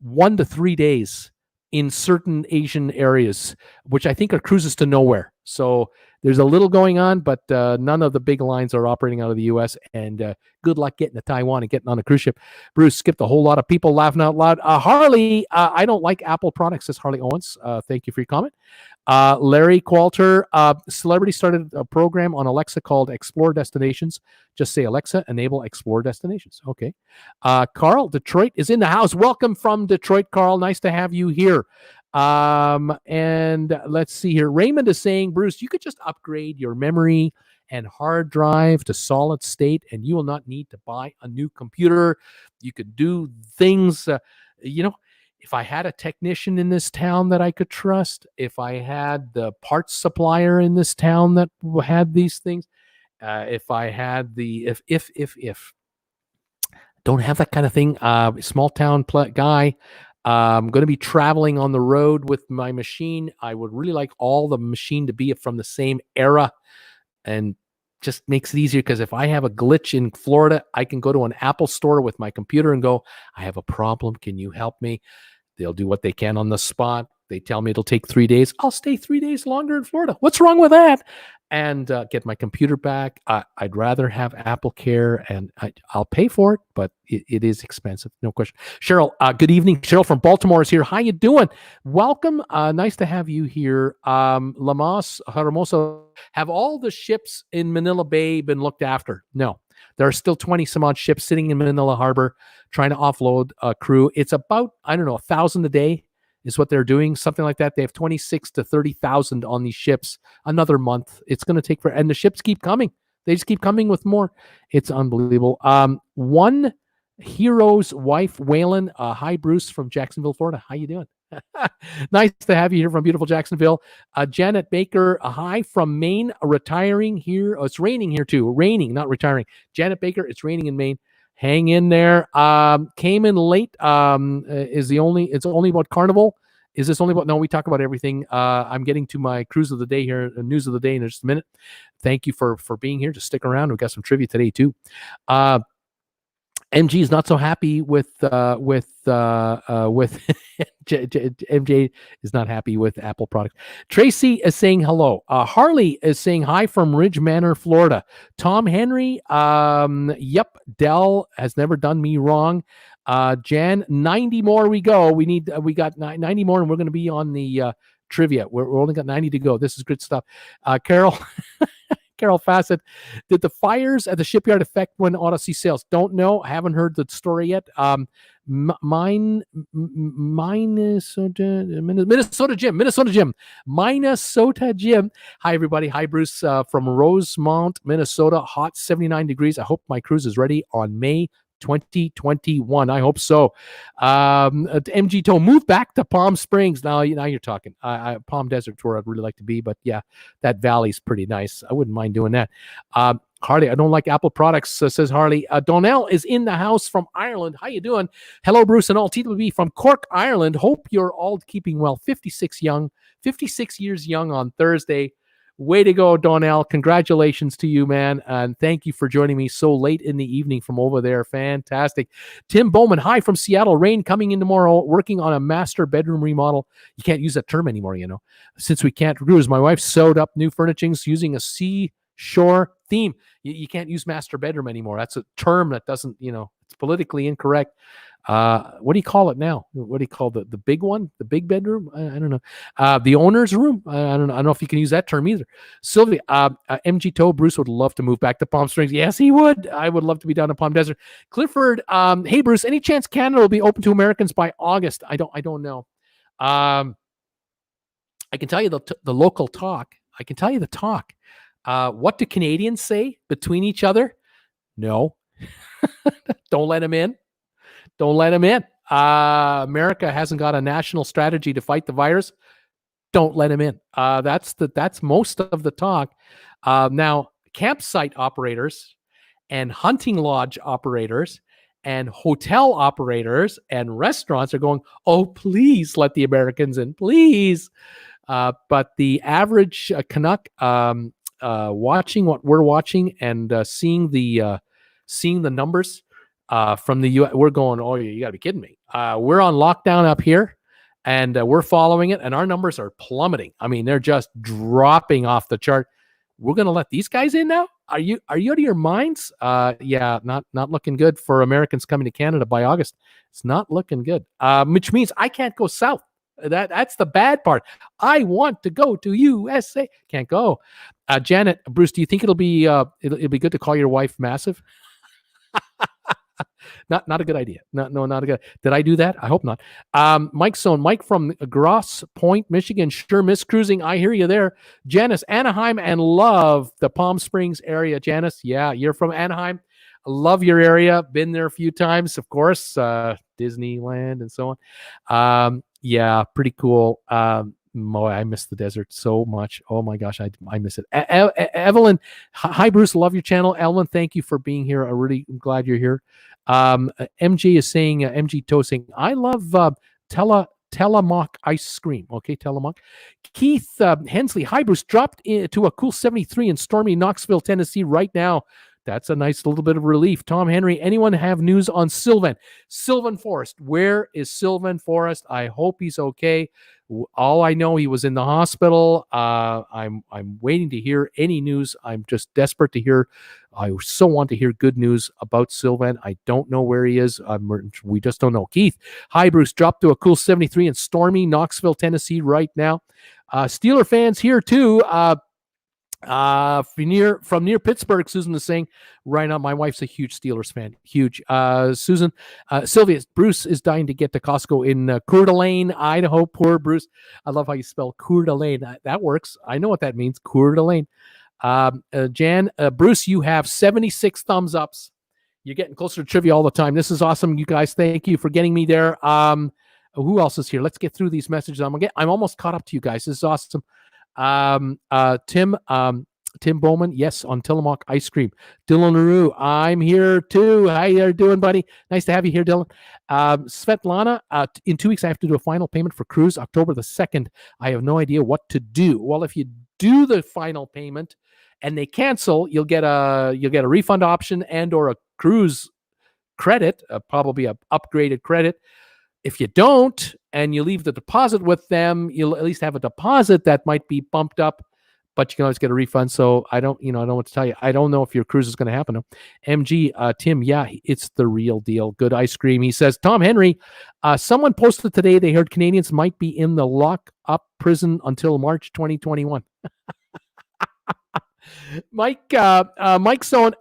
1 to 3 days in certain Asian areas, which I think are cruises to nowhere. So there's a little going on, but none of the big lines are operating out of the U.S. And good luck getting to Taiwan and getting on a cruise ship. Bruce skipped a whole lot of people laughing out loud. Harley, I don't like Apple products, says Harley Owens. Thank you for your comment. Larry Qualter, celebrity started a program on Alexa called Explore Destinations. Just say, Alexa, enable Explore Destinations. Okay. Carl, Detroit is in the house. Welcome from Detroit, Carl. Nice to have you here. And let's see here. Raymond is saying, Bruce, you could just upgrade your memory and hard drive to solid state, and you will not need to buy a new computer. You could do things, if I had a technician in this town that I could trust, if I had the parts supplier in this town that had these things, if I had if don't have that kind of thing, small town guy, I'm going to be traveling on the road with my machine. I would really like all the machine to be from the same era, and just makes it easier, because if I have a glitch in Florida, I can go to an Apple store with my computer and go, I have a problem. Can you help me? They'll do what they can on the spot. They tell me it'll take 3 days. I'll stay 3 days longer in Florida. What's wrong with that? and get my computer back. I'd rather have Apple Care, and I'll pay for it, but it is expensive, no question. Cheryl, good evening. Cheryl from Baltimore is here. How you doing? Welcome. Nice to have you here. Lamas, Hermoso, have all the ships in Manila Bay been looked after? No. There are still 20 some odd ships sitting in Manila Harbor trying to offload a crew. It's about, I don't know, 1,000 a day is what they're doing, something like that. They have 26 to 30,000 on these ships. Another month. It's going to take and the ships keep coming. They just keep coming with more. It's unbelievable. One hero's wife, Waylon. Hi, Bruce from Jacksonville, Florida. How you doing? Nice to have you here from beautiful Jacksonville. Janet Baker, hi from Maine, retiring here. Oh, it's raining here too. Raining, not retiring. Janet Baker, it's raining in Maine. Hang in there. Came in late. It's only about Carnival. Is this only about? No, we talk about everything. I'm getting to my cruise of the day here, news of the day in just a minute. Thank you for being here. Just stick around. We've got some trivia today too. MG is not so happy with MJ is not happy with Apple products. Tracy is saying hello. Harley is saying hi from Ridge Manor, Florida. Tom Henry, yep, Dell has never done me wrong. Jan, 90 more we go. We got 90 more, and we're going to be on the trivia. We're only got 90 to go. This is good stuff. Carol. Carol Fassett, did the fires at the shipyard affect when Odyssey sails? Don't know. I haven't heard the story yet. Minnesota Jim. Hi, everybody. Hi, Bruce from Rosemont, Minnesota. Hot 79 degrees. I hope my cruise is ready on May 2021. I hope so. MG Toe, move back to Palm Springs. Now you're talking. Palm Desert's where I'd really like to be, but yeah, that valley's pretty nice. I wouldn't mind doing that. Harley, I don't like Apple products, says Harley. Donnell is in the house from Ireland. How you doing? Hello, Bruce and all. TWB from Cork, Ireland. Hope you're all keeping well. 56 years young on Thursday. Way to go, Donnell. Congratulations to you, man. And thank you for joining me so late in the evening from over there. Fantastic. Tim Bowman, hi from Seattle. Rain coming in tomorrow, working on a master bedroom remodel. You can't use that term anymore, since we can't cruise. My wife sewed up new furnishings using a seashore theme. You can't use master bedroom anymore. That's a term that doesn't, it's politically incorrect. What do you call it now? What do you call the big one? The big bedroom? I don't know. The owner's room? I don't know if you can use that term either. Sylvia, MG Toe, Bruce would love to move back to Palm Springs. Yes, he would. I would love to be down in Palm Desert. Clifford, hey, Bruce, any chance Canada will be open to Americans by August? I don't know. I can tell you the local talk. I can tell you the talk. What do Canadians say between each other? No. Don't let them in. Don't let them in. America hasn't got a national strategy to fight the virus. Don't let them in. That's most of the talk. Now, campsite operators and hunting lodge operators and hotel operators and restaurants are going, oh, please let the Americans in, please. But the average Canuck watching what we're watching and seeing the numbers from the U.S., we're going, oh, you got to be kidding me. We're on lockdown up here, and we're following it, and our numbers are plummeting. I mean, they're just dropping off the chart. We're going to let these guys in now? Are you out of your minds? Yeah, not looking good for Americans coming to Canada by August. It's not looking good, which means I can't go south. That's the bad part. I want to go to USA. Can't go. Janet, Bruce, do you think it'll be good to call your wife Massive? Not a good idea. No, not a good. Did I do that? I hope not. Mike from Grosse Pointe, Michigan. Sure miss cruising. I hear you there. Janice, Anaheim, and love the Palm Springs area. Janice, yeah, you're from Anaheim. Love your area. Been there a few times, of course. Disneyland and so on. Yeah, pretty cool. I miss the desert so much. Oh my gosh, I miss it. Evelyn, hi Bruce, love your channel. Evelyn, thank you for being here. I'm really glad you're here. MG is saying, MG Toe saying, I love Tillamook ice cream. Okay, Tillamook. Keith Hensley, hi Bruce, dropped to a cool 73 in stormy Knoxville, Tennessee right now. That's a nice little bit of relief. Tom Henry, anyone have news on Sylvan Forrest? Where is Sylvan Forrest? I hope he's okay. All I know, he was in the hospital. I'm waiting to hear any news. I'm just desperate to hear. I so want to hear good news about Sylvan. I don't know where he is. We just don't know. Keith, hi Bruce. Dropped to a cool 73 in stormy Knoxville, Tennessee right now. Steeler fans here too. From near Pittsburgh, Susan is saying right now. My wife's a huge Steelers fan. Huge. Susan, Sylvia, Bruce is dying to get to Costco in Coeur d'Alene, Idaho. Poor Bruce. I love how you spell Coeur d'Alene. That works. I know what that means. Coeur d'Alene. Jan, Bruce, you have 76 thumbs ups. You're getting closer to trivia all the time. This is awesome, you guys. Thank you for getting me there. Who else is here? Let's get through these messages. I'm almost caught up to you guys. This is awesome. Tim Bowman, yes, on Tillamook ice cream. Dylan LaRue, I'm here too. How you doing, buddy? Nice to have you here, Dylan. Svetlana, in 2 weeks I have to do a final payment for cruise, October the 2nd. I have no idea what to do. Well, if you do the final payment and they cancel, you'll get a refund option and or a cruise credit, probably a upgraded credit. If you don't, and you leave the deposit with them, you'll at least have a deposit that might be bumped up, but you can always get a refund. So I don't know what to tell you. I don't know if your cruise is going to happen. MG, Tim, yeah, it's the real deal. Good ice cream. He says, Tom Henry, someone posted today they heard Canadians might be in the lock-up prison until March 2021. Mike Stone,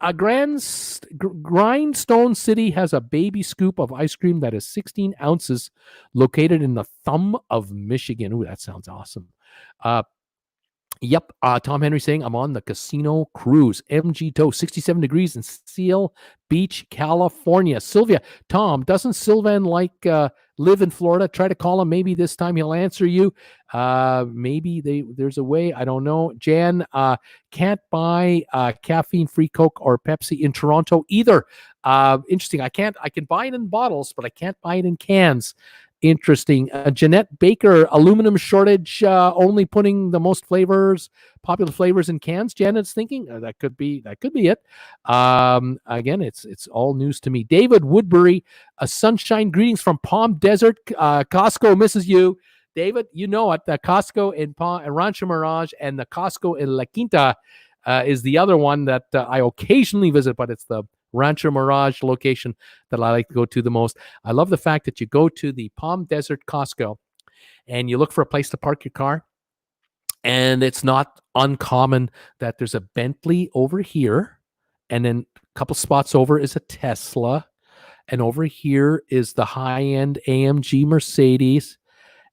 Grindstone City has a baby scoop of ice cream that is 16 ounces located in the thumb of Michigan. Ooh, that sounds awesome. Yep. Tom Henry saying, I'm on the casino cruise. MG Tow, 67 degrees in Seal Beach, California. Sylvia, Tom, doesn't Sylvan live in Florida? Try to call him. Maybe this time he'll answer you. Maybe there's a way. I don't know. Jan, can't buy caffeine-free Coke or Pepsi in Toronto either. Interesting. I can buy it in bottles, but I can't buy it in cans. Interesting. Jeanette Baker, aluminum shortage, only putting the most popular flavors in cans. Janet's thinking that could be it. Again, it's all news to me. David Woodbury, sunshine greetings from Palm Desert. Costco misses you. David, you know it. The Costco in Rancho Mirage and the Costco in La Quinta is the other one that I occasionally visit, but it's the Rancho Mirage location that I like to go to the most. I love the fact that you go to the Palm Desert Costco and you look for a place to park your car, and it's not uncommon that there's a Bentley over here, and then a couple spots over is a Tesla, and over here is the high-end AMG Mercedes,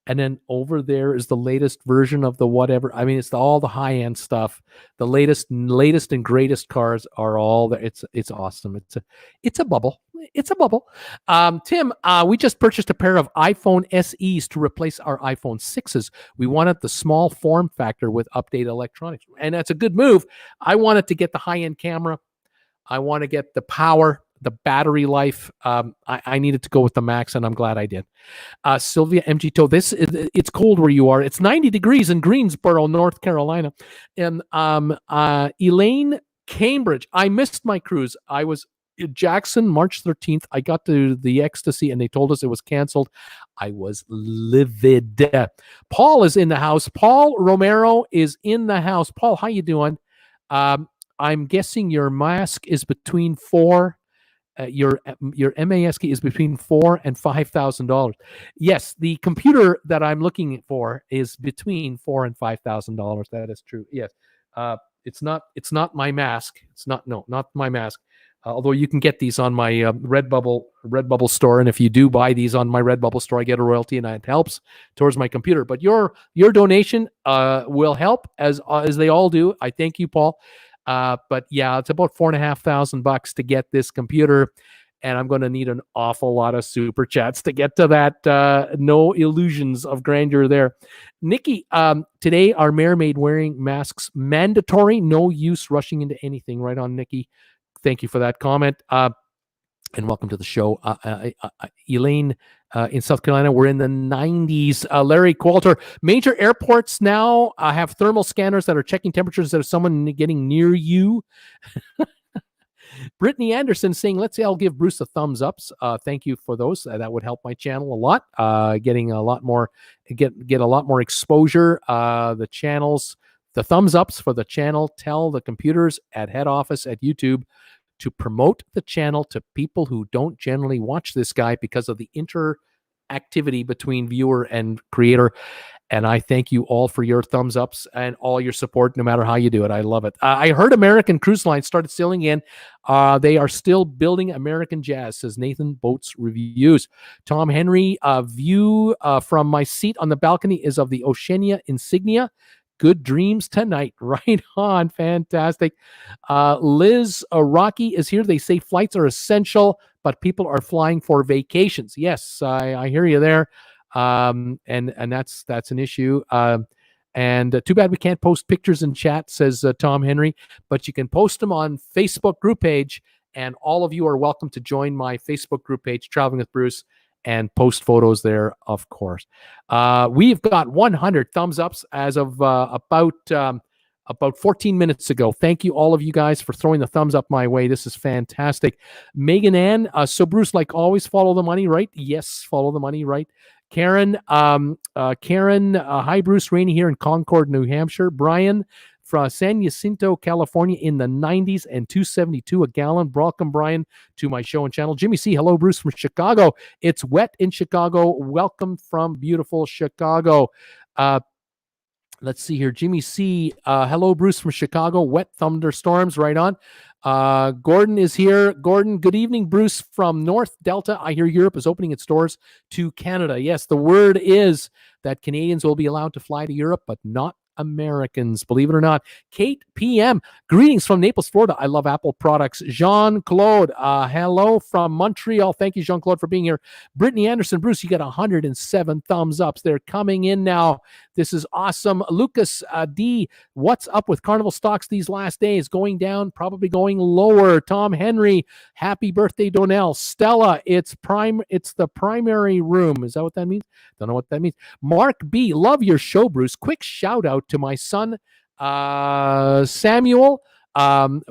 and then over there is the latest version of the whatever. I mean, it's all the high-end stuff. The latest and greatest cars are all there. It's awesome. It's a bubble. It's a bubble. Tim, we just purchased a pair of iPhone SEs to replace our iPhone 6s. We wanted the small form factor with updated electronics, and that's a good move. I wanted to get the high-end camera. I want to get the power, the battery life. I needed to go with the Max, and I'm glad I did. Sylvia MG Tow, it's cold where you are. It's 90 degrees in Greensboro, North Carolina. And Elaine Cambridge, I missed my cruise. I was in Jackson March 13th. I got to the Ecstasy, and they told us it was canceled. I was livid. Paul is in the house. Paul Romero is in the house. Paul, how you doing? I'm guessing your mask is between your MASK is between $4,000 and $5,000. Yes, the computer that I'm looking for is between $4,000 and $5,000. That is true. Yes, it's not my mask. Not my mask. Although you can get these on my RedBubble store, and if you do buy these on my RedBubble store, I get a royalty, and it helps towards my computer. But your donation will help as they all do. I thank you, Paul. But yeah, it's about $4,500 to get this computer, and I'm going to need an awful lot of super chats to get to that. No illusions of grandeur there. Nikki, today our mayor made wearing masks mandatory. No use rushing into anything. Right on, Nikki. Thank you for that comment. And welcome to the show. Elaine, in South Carolina, we're in the 90s. Larry Qualter, major airports now have thermal scanners that are checking temperatures of someone getting near you. Brittany Anderson saying, let's say I'll give Bruce a thumbs ups. Thank you for those. That would help my channel a lot. Getting a lot more, get a lot more exposure. The channels, the thumbs ups for the channel tell the computers at head office at YouTube to promote the channel to people who don't generally watch this guy because of the interactivity between viewer and creator. And I thank you all for your thumbs ups and all your support, no matter how you do it. I love it. I heard American Cruise Line started sailing in. They are still building American Jazz, says Nathan Boats Reviews. Tom Henry, view from my seat on the balcony is of the Oceania Insignia. Good dreams tonight. Right on. Fantastic. Liz Rocky is here. They say flights are essential, but people are flying for vacations. Yes, I hear you there. And that's an issue. And too bad we can't post pictures in chat, says Tom Henry, but you can post them on Facebook group page, and all of you are welcome to join my Facebook group page, Traveling with Bruce, and post photos there, of course. We've got 100 thumbs ups as of about 14 minutes ago. Thank you, all of you guys, for throwing the thumbs up my way. This is fantastic. Megan Ann, so Bruce, like always, follow the money, right? Yes, follow the money, right? Karen, hi, Bruce. Rainey here in Concord, New Hampshire. Brian from San Jacinto, California in the 90s and $2.72 a gallon. Welcome, Brian, to my show and channel. Jimmy C, hello, Bruce from Chicago. It's wet in Chicago. Welcome from beautiful Chicago. Let's see here. Jimmy C, hello, Bruce from Chicago. Wet thunderstorms, right on. Gordon is here. Gordon, good evening, Bruce from North Delta. I hear Europe is opening its doors to Canada. Yes, the word is that Canadians will be allowed to fly to Europe, but not Americans, believe it or not. Kate PM, greetings from Naples, Florida. I love Apple products. Jean-Claude, hello from Montreal. Thank you, Jean-Claude, for being here. Brittany Anderson, Bruce, you got 107 thumbs ups. They're coming in now. This is awesome. Lucas D, what's up with Carnival stocks these last days? Going down, probably going lower. Tom Henry, happy birthday, Donnell. Stella, it's the primary room. Is that what that means? Don't know what that means. Mark B, love your show, Bruce. Quick shout out to my son, Samuel,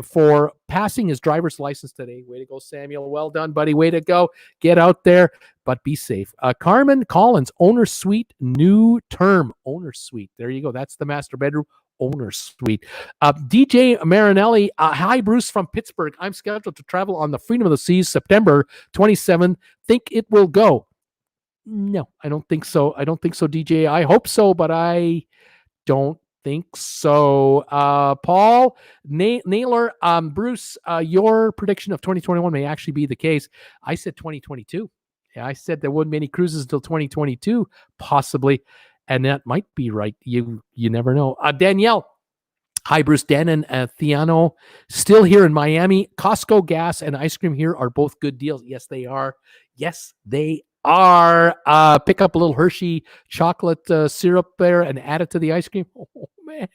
for passing his driver's license today. Way to go, Samuel. Well done, buddy. Way to go. Get out there, but be safe. Carmen Collins, owner suite, new term, owner suite. There you go. That's the master bedroom, owner suite. DJ Marinelli, hi, Bruce from Pittsburgh. I'm scheduled to travel on the Freedom of the Seas September 27th. Think it will go? No, I don't think so. DJ. I hope so, but I don't think so. Paul Naylor, Bruce, your prediction of 2021 may actually be the case. I said 2022. Yeah, I said there wouldn't be any cruises until 2022, possibly, and that might be right. You never know. Danielle, hi, Bruce. Dan and Theano, still here in Miami. Costco gas and ice cream here are both good deals. Yes, they are. Yes, they are. Pick up a little Hershey chocolate syrup there and add it to the ice cream. Oh, man.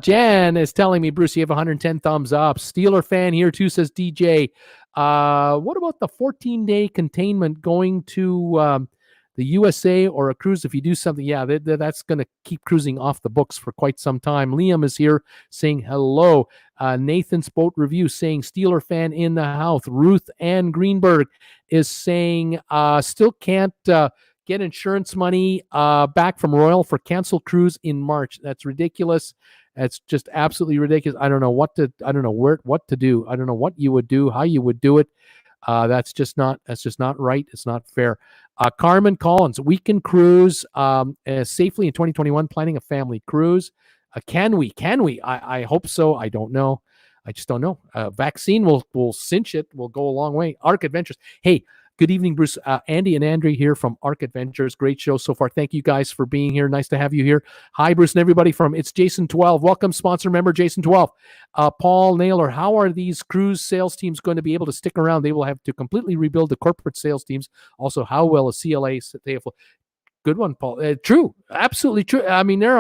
Jan is telling me, Bruce, you have 110 thumbs up. Steeler fan here too, says DJ. What about the 14-day containment going to the USA or a cruise? If you do something, yeah, that's going to keep cruising off the books for quite some time. Liam is here saying hello. Nathan's Boat Review saying Steeler fan in the house. Ruth Ann Greenberg is saying still can't get insurance money back from Royal for canceled cruise in March. That's ridiculous. That's just absolutely ridiculous. I don't know what to do. I don't know what you would do, how you would do it. That's just not right. It's not fair. Carmen Collins, we can cruise safely in 2021, planning a family cruise. Can we? I hope so. I don't know. I just don't know. Vaccine will cinch it. Will go a long way. Arc Adventures. Hey, good evening, Bruce. Andy and Andre here from Arc Adventures. Great show so far. Thank you guys for being here. Nice to have you here. Hi, Bruce and everybody from It's Jason 12. Welcome, sponsor member Jason 12. Paul Naylor, how are these cruise sales teams going to be able to stick around? They will have to completely rebuild the corporate sales teams. Also, how will a CLA stay afloat? Good one, Paul. True. Absolutely true. I mean, there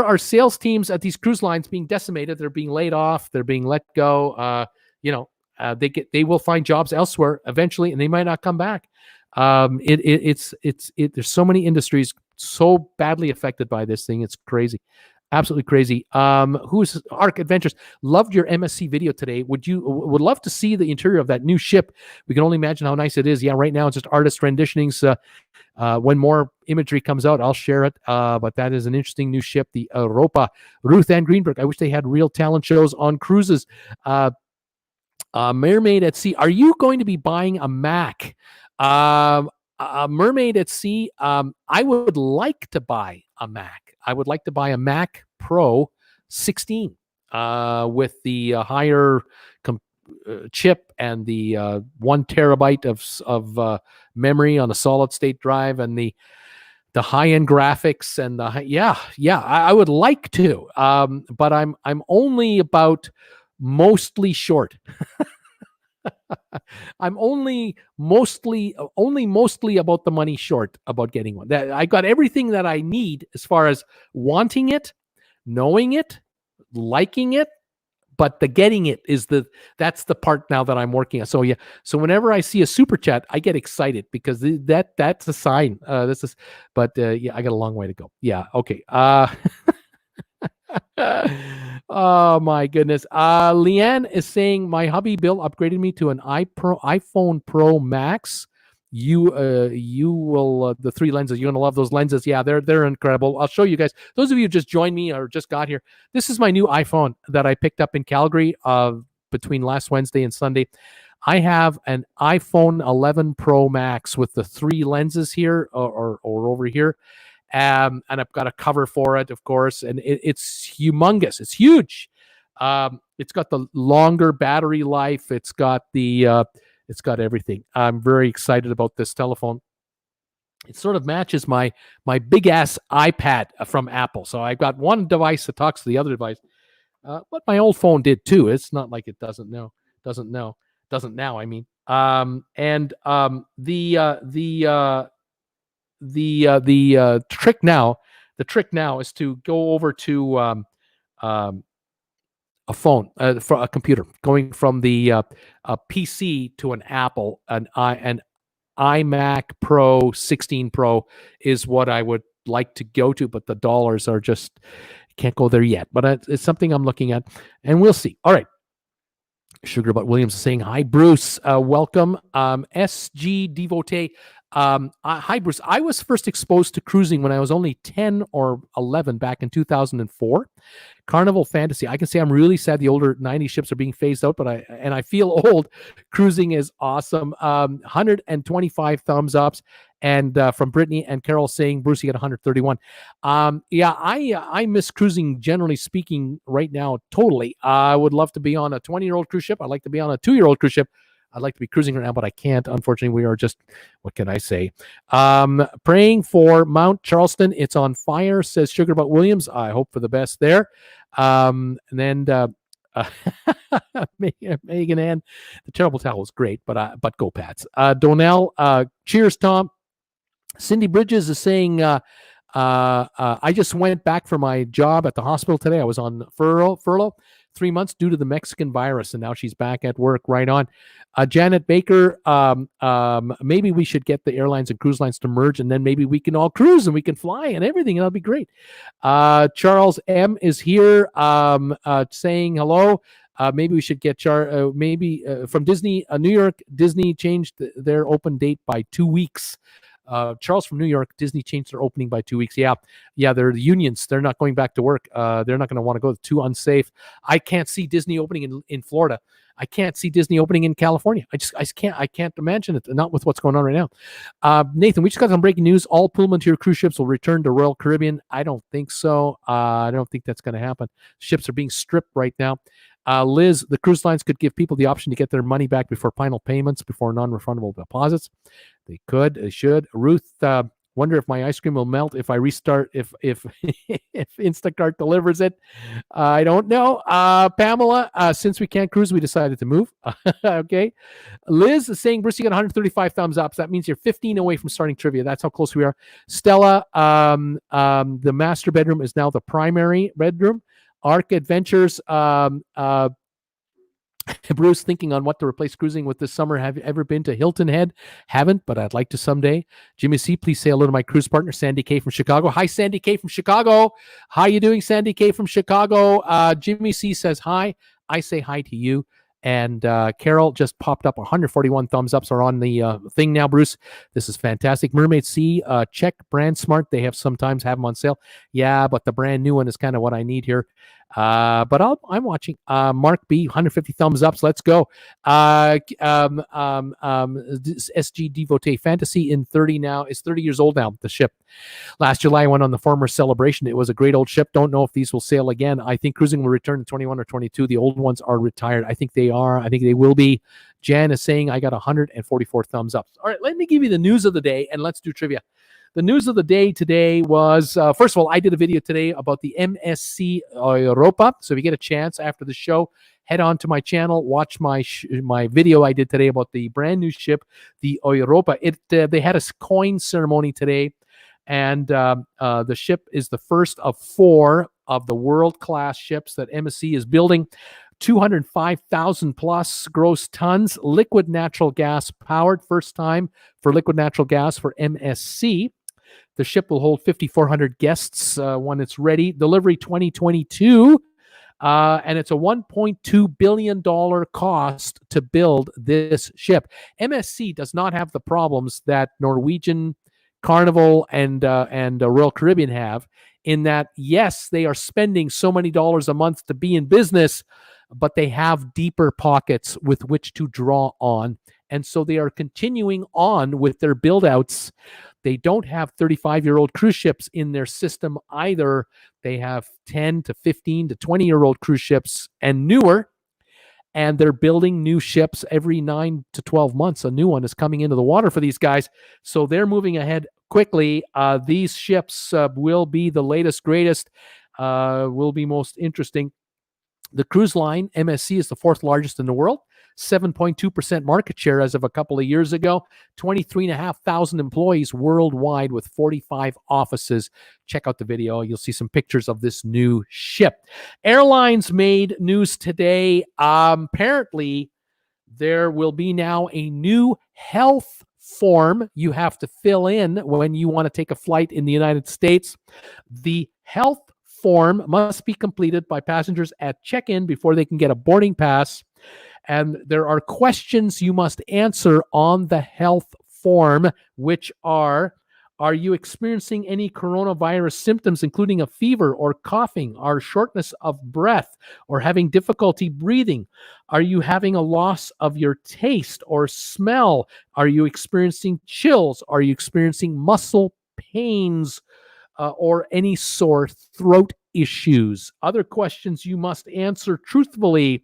are sales teams at these cruise lines being decimated. They're being laid off. They're being let go. They will find jobs elsewhere eventually, and they might not come back. There's so many industries so badly affected by this thing. It's crazy. Absolutely crazy. Who's Arc Adventures? Loved your MSC video today. Would love to see the interior of that new ship. We can only imagine how nice it is. Yeah, right now it's just artist renditionings. When more imagery comes out, I'll share it. But that is an interesting new ship, the Europa. Ruth Ann Greenberg. I wish they had real talent shows on cruises. Mermaid at Sea. Are you going to be buying a Mac? Mermaid at Sea. I would like to buy a Mac. I would like to buy a Mac Pro 16 with the higher chip and the 1 terabyte of memory on a solid state drive and the high-end graphics and I would like to, but I'm only about mostly short. I'm only mostly about the money short about getting one. That I got everything that I need as far as wanting it, knowing it, liking it, but the getting it is that's the part now that I'm working on. So yeah, so whenever I see a super chat, I get excited because that's a sign. I got a long way to go. Yeah, okay. Oh my goodness. Leanne is saying my hubby Bill upgraded me to an iPhone Pro Max. You will the 3 lenses. You're gonna love those lenses. Yeah, they're incredible. I'll show you guys. Those of you who just joined me or just got here, this is my new iPhone that I picked up in Calgary between last Wednesday and Sunday. I have an iPhone 11 Pro Max with the 3 lenses here or over here. And I've got a cover for it, of course, and it's humongous. It's huge. It's got the longer battery life. It's got everything. I'm very excited about this telephone. It sort of matches my big ass iPad from Apple. So I've got one device that talks to the other device. But my old phone did too. It's not like it doesn't now. I mean, the trick now is to go over to a phone for a computer, going from the a PC to an Apple, an iMac Pro 16 Pro is what I would like to go to, but the dollars are just can't go there yet. But it's something I'm looking at, and we'll see. All right. Sugar Butt Williams is saying, hi, Bruce. Welcome. SG Devotee. Hi, Bruce. I was first exposed to cruising when I was only 10 or 11 back in 2004. Carnival Fantasy. I can say I'm really sad the older 90 ships are being phased out, but I feel old. Cruising is awesome. 125 thumbs ups. And from Brittany and Carol saying, Bruce, you got 131. I miss cruising, generally speaking, right now, totally. I would love to be on a 20-year-old cruise ship. I'd like to be on a 2-year-old cruise ship. I'd like to be cruising right now, but I can't. Unfortunately, we are just, what can I say? Praying for Mount Charleston. It's on fire, says Sugar Butt Williams. I hope for the best there. And then Megan Ann, the terrible towel is great, but go Pats. Donnell, cheers, Tom. Cindy Bridges is saying, I just went back for my job at the hospital today. I was on furlough 3 months due to the Mexican virus, and now she's back at work. Right on. Janet Baker, maybe we should get the airlines and cruise lines to merge, and then maybe we can all cruise and we can fly and everything, and that'll be great. Charles M is here saying hello. Maybe we should get from Disney. New York, Disney changed their open date by 2 weeks. Charles from New York, Disney changed their opening by 2 weeks. Yeah, they're the unions. They're not going back to work. They're not going to want to go. Too unsafe. I can't see Disney opening in Florida. I can't see Disney opening in California. I can't imagine it. Not with what's going on right now. Nathan, we just got some breaking news. All Pullman tier cruise ships will return to Royal Caribbean. I don't think so. I don't think that's going to happen. Ships are being stripped right now. Liz, the cruise lines could give people the option to get their money back before final payments, before non-refundable deposits. They could, they should. Ruth, wonder if my ice cream will melt if I restart, if Instacart delivers it. I don't know. Pamela, since we can't cruise, we decided to move. Okay. Liz is saying, Bruce, you got 135 thumbs up. So that means you're 15 away from starting trivia. That's how close we are. Stella, the master bedroom is now the primary bedroom. Arc Adventures, Bruce, thinking on what to replace cruising with this summer. Have you ever been to Hilton Head? Haven't, but I'd like to someday. Jimmy C, please say hello to my cruise partner, Sandy K from Chicago. Hi, Sandy K from Chicago. How you doing, Sandy K from Chicago? Jimmy C says hi. I say hi to you. And Carol just popped up 141 thumbs ups are on the thing now, Bruce. This is fantastic. Mermaid Sea, check Brand Smart. They have sometimes have them on sale. Yeah, but the brand new one is kind of what I need here. But I'm watching. Mark B, 150 thumbs ups. Let's go. SG Devotee Fantasy in 30 now is 30 years old now. The ship. Last July, I went on the former celebration. It was a great old ship. Don't know if these will sail again. I think cruising will return in 21 or 22. The old ones are retired. I think they are. I think they will be. Jan is saying I got 144 thumbs up. All right, let me give you the news of the day, and let's do trivia. The news of the day today was, first of all, I did a video today about the MSC Europa. So if you get a chance after the show, head on to my channel, watch my video I did today about the brand new ship, the Europa. They had a coin ceremony today, and the ship is the first of 4 of the world-class ships that MSC is building. 205,000 plus gross tons, liquid natural gas powered, first time for liquid natural gas for MSC. The ship will hold 5,400 guests when it's ready. Delivery 2022, and it's a $1.2 billion cost to build this ship. MSC does not have the problems that Norwegian, Carnival, and Royal Caribbean have, in that, yes, they are spending so many dollars a month to be in business, but they have deeper pockets with which to draw on. And so they are continuing on with their build-outs. They don't have 35-year-old cruise ships in their system either. They have 10 to 15 to 20-year-old cruise ships and newer, and they're building new ships every 9 to 12 months. A new one is coming into the water for these guys. So they're moving ahead quickly. These ships will be the latest, greatest, will be most interesting. The cruise line, MSC, is the 4th largest in the world, 7.2% market share as of a couple of years ago, 23,500 employees worldwide with 45 offices. Check out the video. You'll see some pictures of this new ship. Airlines made news today. Apparently, there will be now a new health form you have to fill in when you want to take a flight in the United States. The health form must be completed by passengers at check-in before they can get a boarding pass. And there are questions you must answer on the health form, which are you experiencing any coronavirus symptoms, including a fever or coughing or shortness of breath or having difficulty breathing? Are you having a loss of your taste or smell? Are you experiencing chills? Are you experiencing muscle pains? Or any sore throat issues. Other questions you must answer truthfully.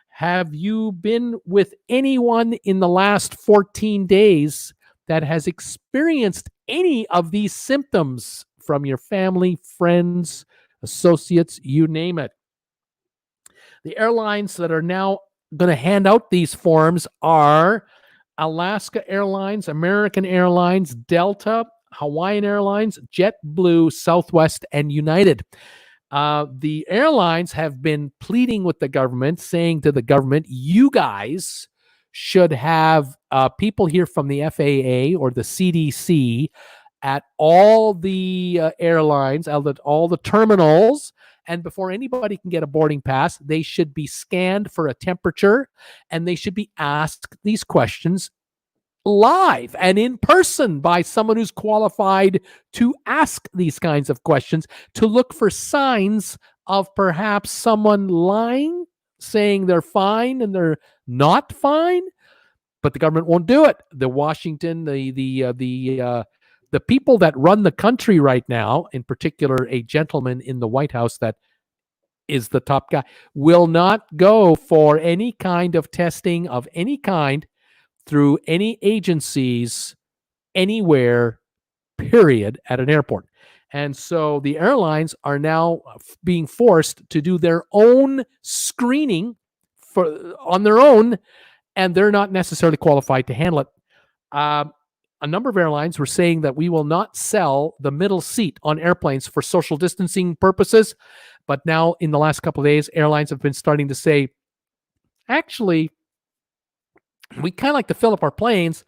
Have you been with anyone in the last 14 days that has experienced any of these symptoms from your family, friends, associates, you name it? The airlines that are now going to hand out these forms are Alaska Airlines, American Airlines, Delta, Hawaiian Airlines, JetBlue, Southwest, and United. The airlines have been pleading with the government, saying to the government, you guys should have people here from the FAA or the CDC at all the airlines, all the terminals, and before anybody can get a boarding pass, they should be scanned for a temperature, and they should be asked these questions live and in person by someone who's qualified to ask these kinds of questions, to look for signs of perhaps someone lying, saying they're fine and they're not fine, but the government won't do it. The people that run the country right now, in particular a gentleman in the White House that is the top guy, will not go for any kind of testing of any kind through any agencies anywhere, period, at an airport. And so the airlines are now being forced to do their own screening on their own, and they're not necessarily qualified to handle it. A number of airlines were saying that we will not sell the middle seat on airplanes for social distancing purposes. But now, in the last couple of days, airlines have been starting to say, actually, we kind of like to fill up our planes.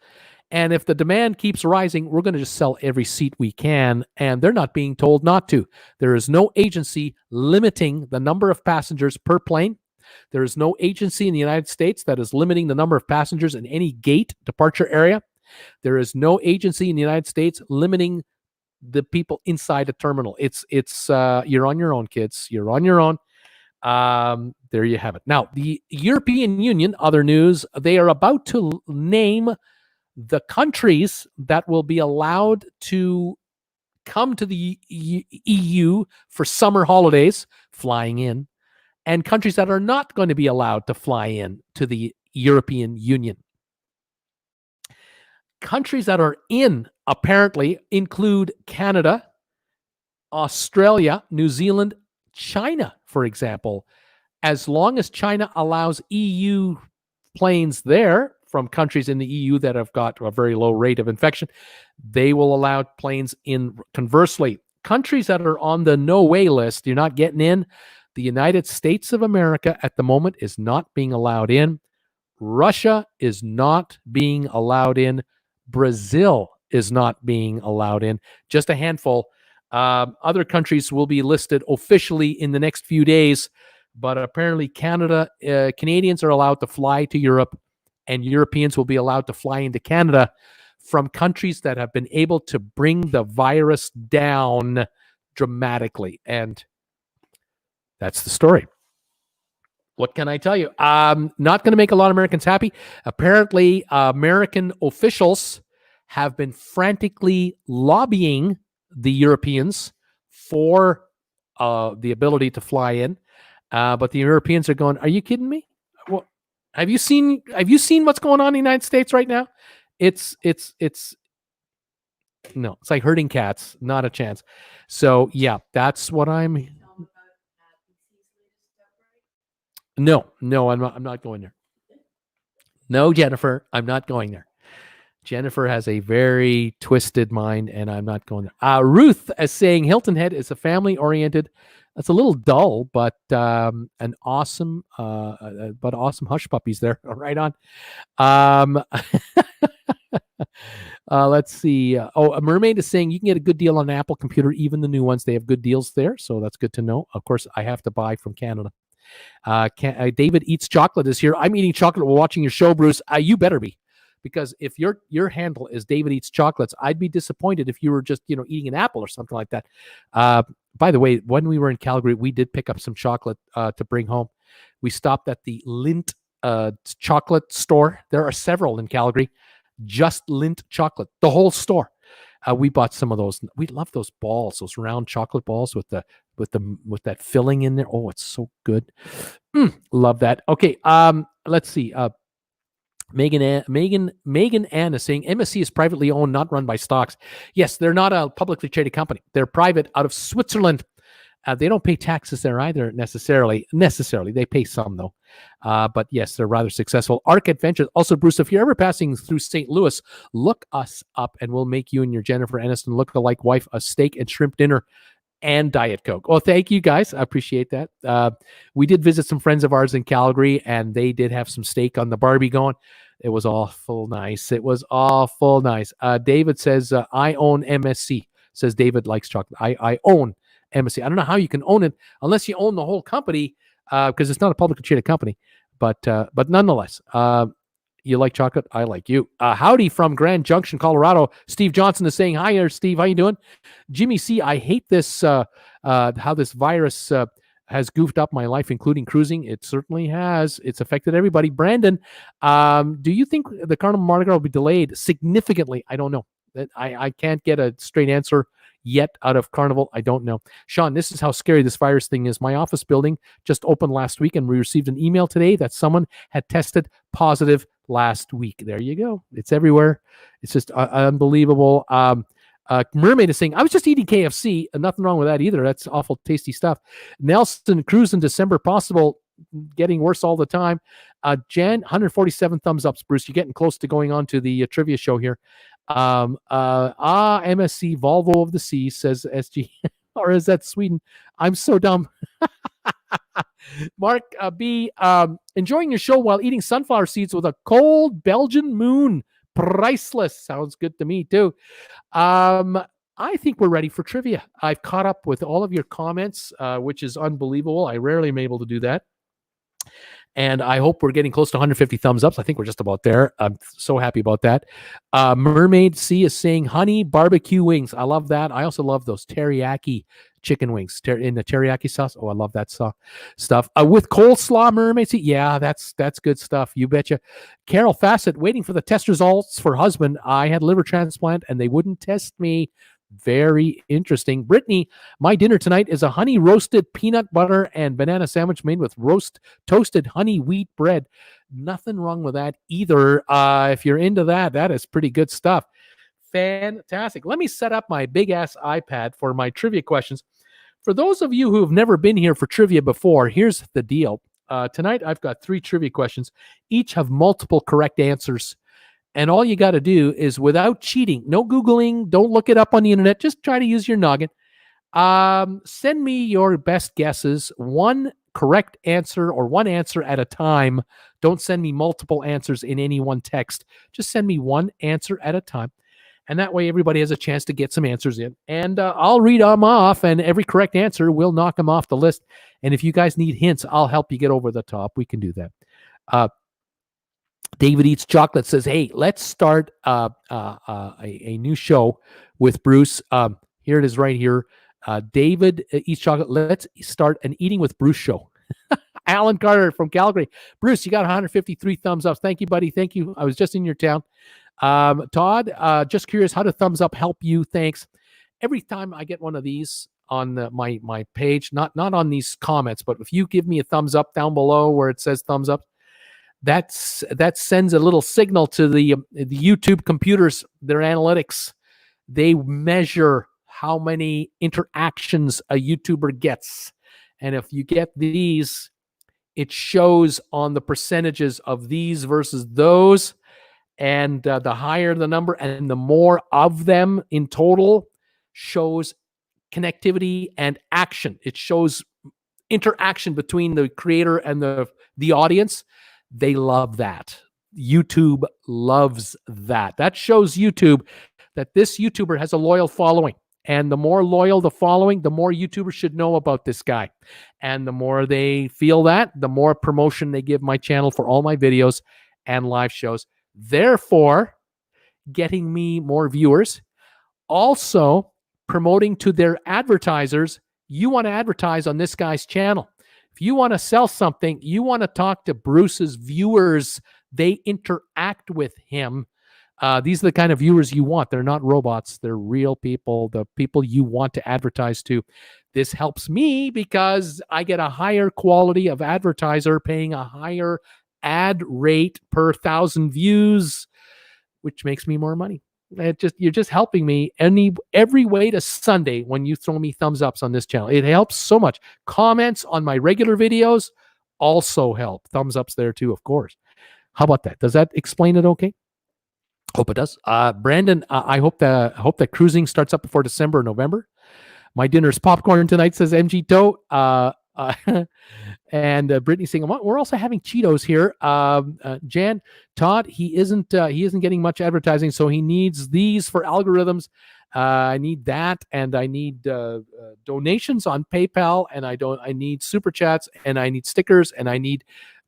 And if the demand keeps rising, we're going to just sell every seat we can. And they're not being told not to. There is no agency limiting the number of passengers per plane. There is no agency in the United States that is limiting the number of passengers in any gate departure area. There is no agency in the United States limiting the people inside a terminal. It's you're on your own, kids. You're on your own. There you have it. Now, the European Union, other news, they are about to name the countries that will be allowed to come to the EU for summer holidays, flying in, and countries that are not going to be allowed to fly in to the European Union. Countries that are in, apparently, include Canada, Australia, New Zealand, China, for example. As long as China allows EU planes there from countries in the EU that have got a very low rate of infection, they will allow planes in. Conversely, countries that are on the no-way list, you're not getting in. The United States of America at the moment is not being allowed in. Russia is not being allowed in. Brazil is not being allowed in. Just a handful. Other countries will be listed officially in the next few days, but apparently Canadians are allowed to fly to Europe, and Europeans will be allowed to fly into Canada from countries that have been able to bring the virus down dramatically. And that's the story. What can I tell you? Not going to make a lot of Americans happy. Apparently, American officials have been frantically lobbying the Europeans for the ability to fly in. But the Europeans are going, are you kidding me? Well, have you seen what's going on in the United States right now? It's no, it's like herding cats, not a chance. So yeah, that's what I'm. No, I'm not going there. No, Jennifer, I'm not going there. Jennifer has a very twisted mind, and I'm not going there. Ruth is saying Hilton Head is a family-oriented. That's a little dull, but an awesome, awesome hush puppies there. Right on. Let's see. A mermaid is saying you can get a good deal on an Apple computer, even the new ones. They have good deals there, so that's good to know. Of course, I have to buy from Canada. David Eats Chocolate is here. I'm eating chocolate while watching your show, Bruce. You better be, because if your handle is David Eats Chocolates, I'd be disappointed if you were just eating an apple or something like that. By the way, when we were in Calgary, we did pick up some chocolate to bring home. We stopped at the Lindt chocolate store. There are several in Calgary. Just Lindt chocolate, the whole store. We bought some of those. We love those balls, those round chocolate balls with that filling in there. Oh, it's so good. Love that. Okay, let's see. Megan Ann is saying MSC is privately owned, not run by stocks. Yes, they're not a publicly traded company. They're private out of Switzerland. They don't pay taxes there either necessarily. They pay some though. But yes, they're rather successful. Arc Adventures. Also, Bruce, if you're ever passing through St. Louis, look us up and we'll make you and your Jennifer Aniston look-alike wife a steak and shrimp dinner and Diet Coke. Oh, thank you guys. I appreciate that. We did visit some friends of ours in Calgary, and they did have some steak on the Barbie going. It was awful nice. David says, I own MSC. Says David likes chocolate. I own MSC. I don't know how you can own it unless you own the whole company, because it's not a publicly traded company. But nonetheless, you like chocolate? I like you. Howdy from Grand Junction, Colorado. Steve Johnson is saying, hi there, Steve. How you doing? Jimmy C., I hate this, how this virus has goofed up my life, including cruising. It certainly has. It's affected everybody. Brandon, do you think the Carnival Mardi Gras will be delayed significantly? I don't know. I can't get a straight answer yet out of Carnival. I don't know. Sean, this is how scary this virus thing is. My office building just opened last week, and we received an email today that someone had tested positive last week. There you go. It's everywhere. It's just unbelievable. Mermaid is saying, I was just eating KFC. Nothing wrong with that either. That's awful tasty stuff. Nelson, cruise in December possible. Getting worse all the time. Jan, 147 thumbs ups, Bruce. You're getting close to going on to the trivia show here. MSC, Volvo of the Sea, says SG. Or is that Sweden? I'm so dumb. Mark B, enjoying your show while eating sunflower seeds with a cold Belgian moon. Priceless. Sounds good to me, too. I think we're ready for trivia. I've caught up with all of your comments, which is unbelievable. I rarely am able to do that. And I hope we're getting close to 150 thumbs ups. I think we're just about there. I'm so happy about that. Mermaid C is saying honey barbecue wings. I love that. I also love those teriyaki chicken wings in the teriyaki sauce. Oh, I love that stuff. With coleslaw, Mermaid C. Yeah, that's good stuff. You betcha. Carol Fassett, waiting for the test results for husband. I had liver transplant and they wouldn't test me. Very interesting. Brittany, my dinner tonight is a honey roasted peanut butter and banana sandwich made with toasted honey wheat bread. Nothing wrong with that either. If you're into that, that is pretty good stuff. Fantastic. Let me set up my big ass iPad for my trivia questions. For those of you who have never been here for trivia before, here's the deal. Tonight I've got 3 trivia questions. Each have multiple correct answers. And all you got to do is, without cheating, no Googling, don't look it up on the internet, just try to use your noggin. Send me your best guesses, one correct answer or one answer at a time. Don't send me multiple answers in any one text. Just send me one answer at a time. And that way everybody has a chance to get some answers in. And I'll read them off, and every correct answer will knock them off the list. And if you guys need hints, I'll help you get over the top. We can do that. David Eats Chocolate says, hey, let's start a new show with Bruce. Here it is right here. David Eats Chocolate, let's start an Eating with Bruce show. Alan Carter from Calgary. Bruce, you got 153 thumbs up. Thank you, buddy. Thank you. I was just in your town. Todd, just curious, how do thumbs up help you? Thanks. Every time I get one of these on my page, not on these comments, but if you give me a thumbs up down below where it says thumbs up, that sends a little signal to the YouTube computers, their analytics. They measure how many interactions a YouTuber gets. And if you get these, it shows on the percentages of these versus those. And the higher the number and the more of them in total shows connectivity and action. It shows interaction between the creator and the audience. They love that. YouTube loves that. That shows YouTube that this YouTuber has a loyal following. And the more loyal the following, the more YouTubers should know about this guy. And the more they feel that, the more promotion they give my channel for all my videos and live shows. Therefore, getting me more viewers. Also, promoting to their advertisers, you want to advertise on this guy's channel. If you want to sell something, you want to talk to Bruce's viewers. They interact with him. These are the kind of viewers you want. They're not robots. They're real people, the people you want to advertise to. This helps me because I get a higher quality of advertiser paying a higher ad rate per 1,000 views, which makes me more money. You're just helping me every way to Sunday when you throw me thumbs ups on this channel. It helps so much. Comments on my regular videos also help. Thumbs ups there too, of course. How about that? Does that explain it okay? Hope it does. Brandon, I hope that cruising starts up before December or November. My dinner's popcorn tonight, says MG Toe. And Brittany saying, we're also having Cheetos here. Jan, Todd, he isn't getting much advertising, so he needs these for algorithms. I need that, and I need donations on PayPal, and I need super chats, and I need stickers, and I need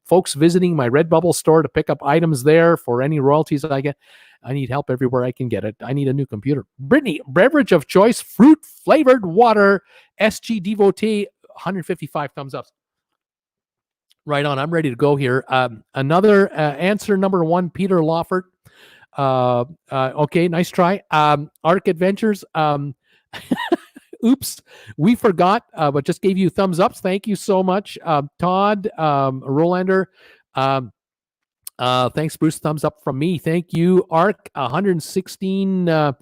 folks visiting my RedBubble store to pick up items there for any royalties that I get. I need help everywhere I can get it. I need a new computer. Brittany, beverage of choice, fruit flavored water, SG Devotee, 155 thumbs up. Right on. I'm ready to go here. Another answer number 1, Peter Lawford. Okay, nice try. Arc Adventures. Oops, we forgot, but just gave you thumbs ups. Thank you so much. Todd, Rolander. Thanks, Bruce. Thumbs up from me. Thank you. Arc 116. Woot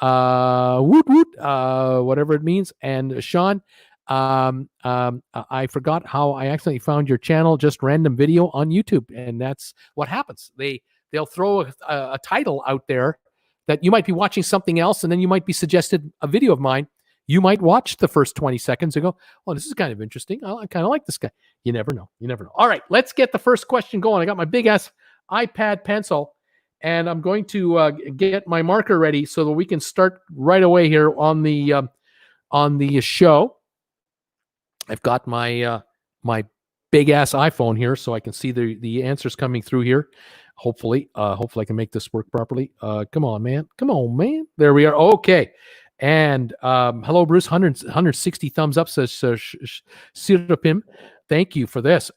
woot. Whatever it means. And Sean. I forgot how I accidentally found your channel, just random video on YouTube, and that's what happens. They'll throw a title out there that you might be watching something else, and then you might be suggested a video of mine. You might watch the first 20 seconds and go, "Oh, this is kind of interesting. I kind of like this guy." You never know. You never know. All right, let's get the first question going. I got my big ass iPad pencil, and I'm going to get my marker ready so that we can start right away here on the show. I've got my my big ass iPhone here, so I can see the answers coming through here. Hopefully I can make this work properly. Come on, man. Come on, man. There we are. Okay. And hello, Bruce. 160 thumbs up, says Sirapim. Thank you for this.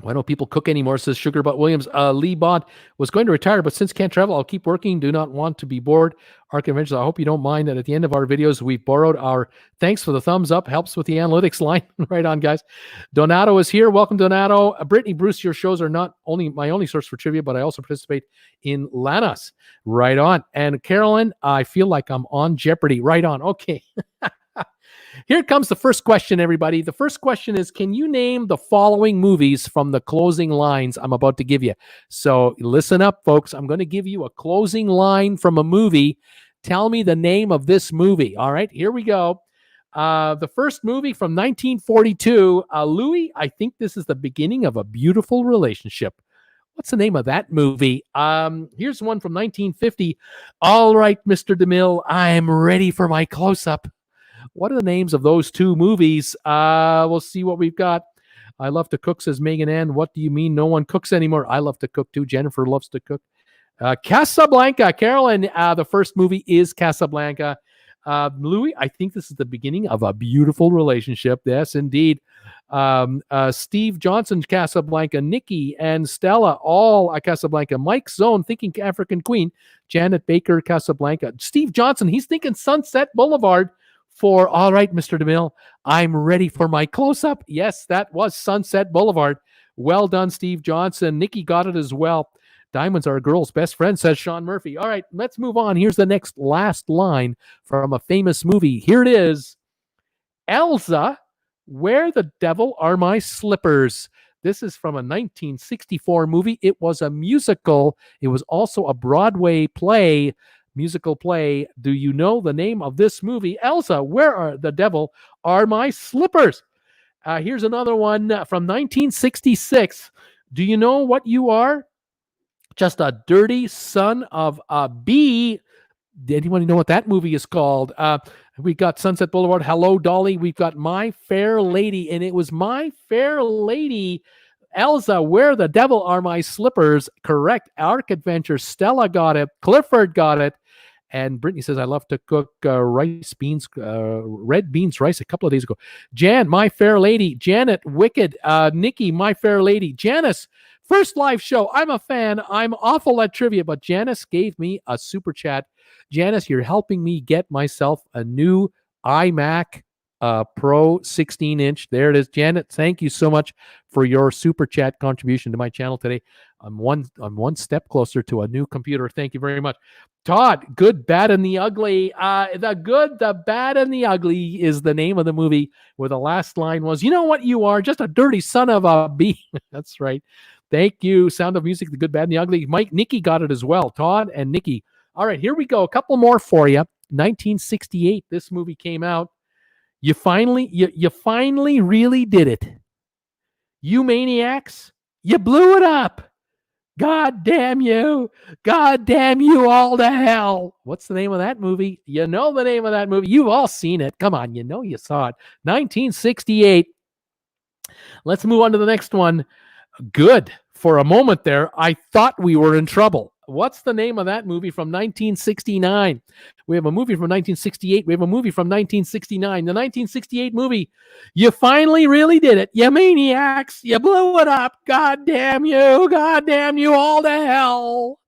Why don't people cook anymore, says Sugar Butt Williams. Lee Bond was going to retire, but since can't travel, I'll keep working. Do not want to be bored. Arc Adventures, I hope you don't mind that at the end of our videos, we've borrowed our thanks for the thumbs up. Helps with the analytics line. Right on, guys. Donato is here. Welcome, Donato. Brittany, Bruce, your shows are not only my only source for trivia, but I also participate in Lanas. Right on. And Carolyn, I feel like I'm on Jeopardy. Right on. Okay. Here comes the first question, everybody. The first question is, can you name the following movies from the closing lines I'm about to give you? So listen up, folks. I'm going to give you a closing line from a movie. Tell me the name of this movie. All right, here we go. The first movie from 1942. Louis, I think this is the beginning of a beautiful relationship. What's the name of that movie? Here's one from 1950. All right, Mr. DeMille, I'm ready for my close-up. What are the names of those two movies? We'll see what we've got. I love to cook, says Megan Ann. What do you mean no one cooks anymore? I love to cook too. Jennifer loves to cook. Casablanca. Carolyn, the first movie is Casablanca. Louis, I think this is the beginning of a beautiful relationship. Yes, indeed. Steve Johnson, Casablanca. Nikki and Stella, all Casablanca. Mike Zone, thinking African Queen. Janet Baker, Casablanca. Steve Johnson, he's thinking Sunset Boulevard. For all right, Mr. DeMille, I'm ready for my close-up. Yes, that was Sunset Boulevard. Well done, Steve Johnson. Nikki got it as well. Diamonds are a girl's best friend, says Sean Murphy. All right, let's move on. Here's the next last line from a famous movie. Here it is. Elsa, where the devil are my slippers? This is from a 1964 movie. It was a musical. It was also a Broadway play. Musical play. Do you know the name of this movie? Elsa, where are the devil are my slippers? Here's another one from 1966. Do you know what you are? Just a dirty son of a bee. Did anyone know what that movie is called? We got Sunset Boulevard. Hello, Dolly. We've got My Fair Lady, and it was My Fair Lady. Elsa, where the devil are my slippers? Correct. Arc Adventure. Stella got it. Clifford got it. And Brittany says, I love to cook red beans rice a couple of days ago. Jan, My Fair Lady. Janet, Wicked. Nikki, My Fair Lady. Janice, first live show. I'm a fan. I'm awful at trivia, but Janice gave me a super chat. Janice, you're helping me get myself a new iMac Pro 16-inch. There it is. Janet, thank you so much for your super chat contribution to my channel today. I'm one step closer to a new computer. Thank you very much. Todd, Good, Bad, and the Ugly. The Good, the Bad, and the Ugly is the name of the movie where the last line was, you know what you are? Just a dirty son of a bee. That's right. Thank you. Sound of Music, The Good, Bad, and the Ugly. Nikki got it as well. Todd and Nikki. All right, here we go. A couple more for you. 1968, this movie came out. You finally really did it. You maniacs, you blew it up. God damn you. God damn you all to hell. What's the name of that movie? You know the name of that movie. You've all seen it. Come on, you know you saw it. 1968. Let's move on to the next one. Good. For a moment there, I thought we were in trouble. What's the name of that movie from 1969? We have a movie from 1968. We have a movie from 1969. The 1968 movie, you finally really did it. You maniacs. You blew it up. God damn you. God damn you all to hell.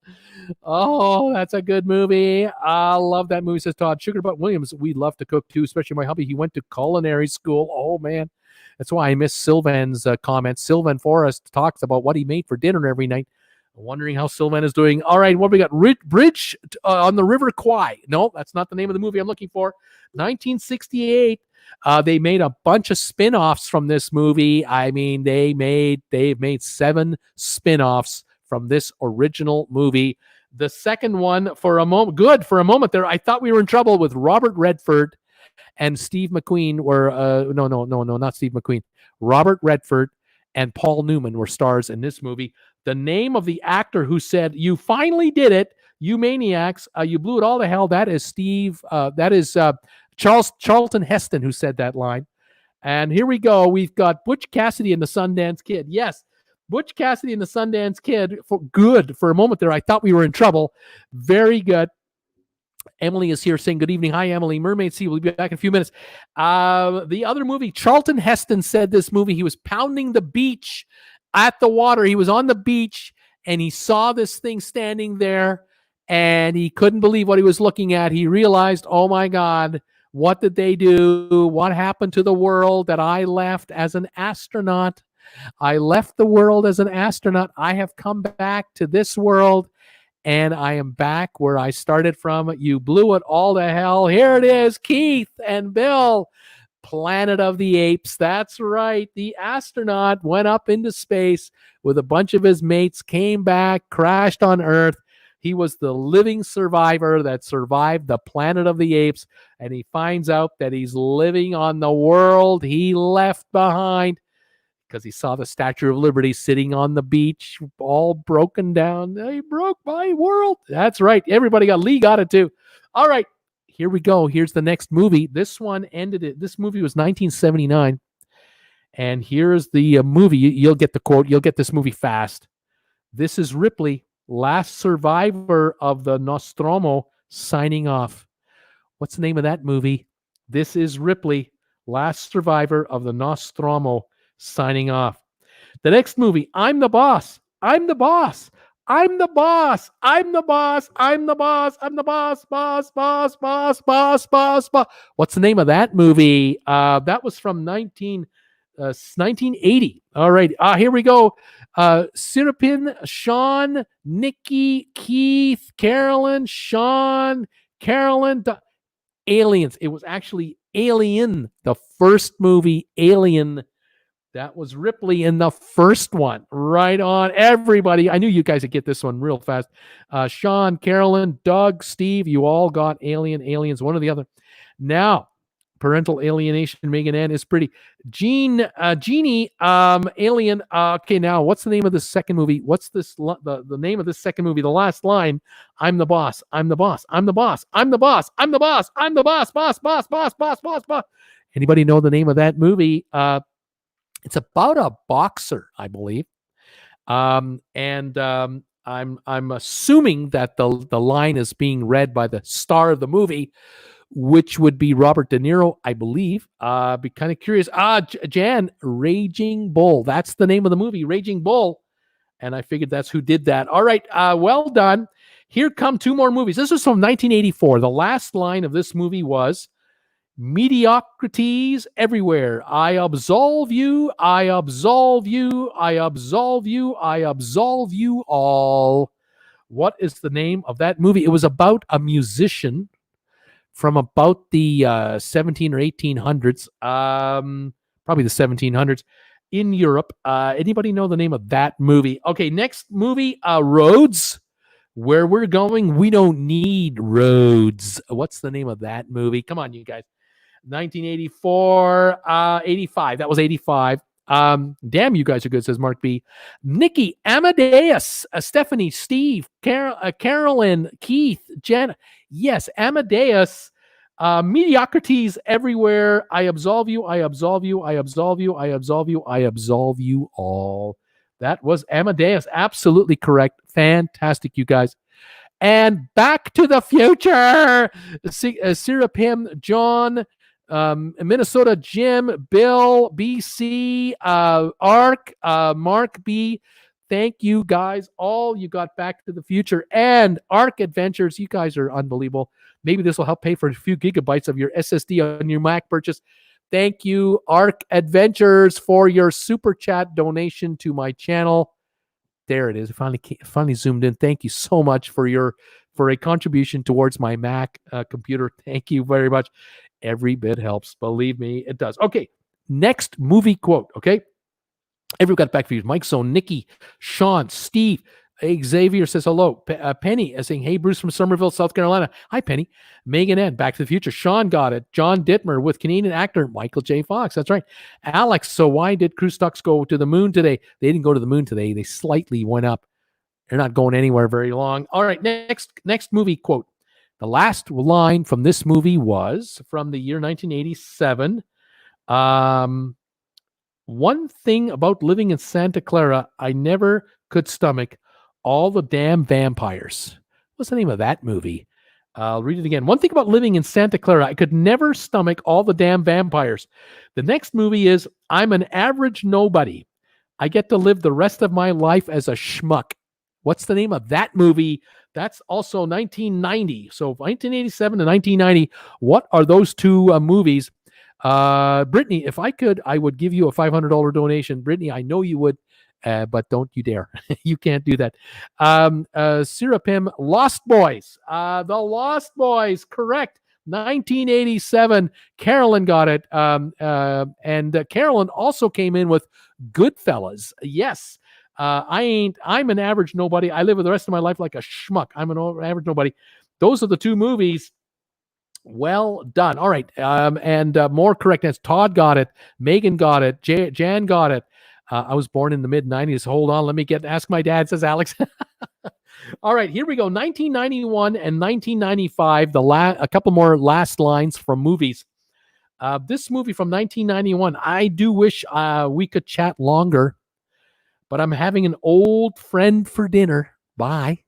Oh, that's a good movie. I love that movie, says Todd. Sugar Butt Williams, we love to cook too, especially my hubby. He went to culinary school. Oh, man. That's why I miss Sylvan's comments. Sylvan Forrest talks about what he made for dinner every night. Wondering how Sylvan is doing. All right, what we got? Bridge on the River Kwai. No, that's not the name of the movie I'm looking for. 1968. They made a bunch of spin-offs from this movie. I mean, they've made 7 spin-offs from this original movie. The second one, for a moment there, I thought we were in trouble with Robert Redford and Steve McQueen were no, not Steve McQueen. Robert Redford and Paul Newman were stars in this movie. The name of the actor who said, "You finally did it, you maniacs! You blew it all to hell." That is Charlton Heston who said that line. And here we go. We've got Butch Cassidy and the Sundance Kid. Yes, Butch Cassidy and the Sundance Kid. For a moment there, I thought we were in trouble. Very good. Emily is here saying good evening. Hi, Emily. Mermaid Sea. We'll be back in a few minutes. The other movie, Charlton Heston said this movie, he was pounding the beach at the water. He was on the beach and he saw this thing standing there and he couldn't believe what he was looking at. He realized, oh my God, what did they do? What happened to the world that I left as an astronaut? I left the world as an astronaut. I have come back to this world. And I am back where I started from. You blew it all to hell. Here it is, Keith and Bill, Planet of the Apes. That's right. The astronaut went up into space with a bunch of his mates, came back, crashed on Earth. He was the living survivor that survived the Planet of the Apes. And he finds out that he's living on the world he left behind, because he saw the Statue of Liberty sitting on the beach, all broken down. They broke my world. That's right. Everybody got it too. All right, here we go. Here's the next movie. This one ended it. This movie was 1979. And here's the movie. You'll get the quote. You'll get this movie fast. This is Ripley, last survivor of the Nostromo, signing off. What's the name of that movie? This is Ripley, last survivor of the Nostromo, signing off. The next movie, I'm the Boss. I'm the Boss. I'm the Boss. I'm the Boss. I'm the Boss. I'm the Boss. Boss. What's the name of that movie? That was from 1980. All right. Here we go. Sirapin, Sean, Nikki, Keith, Carolyn, Sean, Carolyn. Aliens. It was actually Alien, the first movie, Alien. That was Ripley in the first one. Right on. Everybody. I knew you guys would get this one real fast. Sean, Carolyn, Doug, Steve, you all got Aliens, one or the other. Now, parental alienation, Megan Ann is pretty. Jeannie, Alien. Okay, now, what's the name of the second movie? What's this? The name of this second movie, the last line, I'm the Boss. I'm the Boss. I'm the Boss. I'm the Boss. I'm the Boss. I'm the Boss. Boss. Anybody know the name of that movie? It's about a boxer, I believe. I'm assuming that the line is being read by the star of the movie, which would be Robert De Niro, I believe. Be kind of curious. Jan, Raging Bull. That's the name of the movie, Raging Bull. And I figured that's who did that. All right, well done. Here come two more movies. This was from 1984. The last line of this movie was, mediocrities everywhere. I absolve you. I absolve you. I absolve you. I absolve you all. What is the name of that movie? It was about a musician from about the 17 or 1800s, probably the 1700s in Europe. Anybody know the name of that movie? Okay, next movie, Roads. Where we're going, we don't need roads. What's the name of that movie? Come on, you guys. 1984, 85. That was 85. Damn, you guys are good, says Mark B. Nikki, Amadeus, Stephanie, Steve, Carolyn, Keith, Jen. Yes, Amadeus. Mediocrities everywhere. I absolve you. I absolve you. I absolve you. I absolve you. I absolve you all. That was Amadeus. Absolutely correct. Fantastic, you guys. And Back to the Future. Sirapim, John, Minnesota, Jim, Bill, BC, Ark, Mark B. Thank you guys. All you got Back to the Future and Ark Adventures. You guys are unbelievable. Maybe this will help pay for a few gigabytes of your SSD on your Mac purchase. Thank you, Ark Adventures, for your super chat donation to my channel. There it is. Finally zoomed in. Thank you so much for a contribution towards my Mac computer. Thank you very much. Every bit helps. Believe me, it does. Okay, next movie quote. Okay, everyone got Back to you. Mike, so Nikki, Sean, Steve, Xavier says hello. Penny is saying, hey, Bruce from Somerville, South Carolina. Hi, Penny. Megan N, Back to the Future. Sean got it. John Dittmer with Canadian actor Michael J. Fox. That's right. Alex, so why did Cruise Ducks go to the moon today? They didn't go to the moon today. They slightly went up. They're not going anywhere very long. All right, next movie quote. The last line from this movie was from the year 1987. One thing about living in Santa Clara, I never could stomach all the damn vampires. What's the name of that movie? I'll read it again. One thing about living in Santa Clara, I could never stomach all the damn vampires. The next movie is I'm an average nobody. I get to live the rest of my life as a schmuck. What's the name of that movie? That's also 1990. So 1987 to 1990. What are those two movies? Brittany, if I could, I would give you a $500 donation. Brittany, I know you would, but don't you dare. You can't do that. Sirapim, Lost Boys. The Lost Boys, correct. 1987. Carolyn got it. And Carolyn also came in with Goodfellas. Yes. I'm an average nobody. I live the rest of my life like a schmuck. I'm an average nobody. Those are the two movies. Well done. All right. And more correctness. Todd got it. Megan got it. Jan got it. I was born in the mid-90s. Hold on. Let me ask my dad, says Alex. All right. Here we go. 1991 and 1995. A couple more last lines from movies. This movie from 1991. I do wish we could chat longer, but I'm having an old friend for dinner. Bye.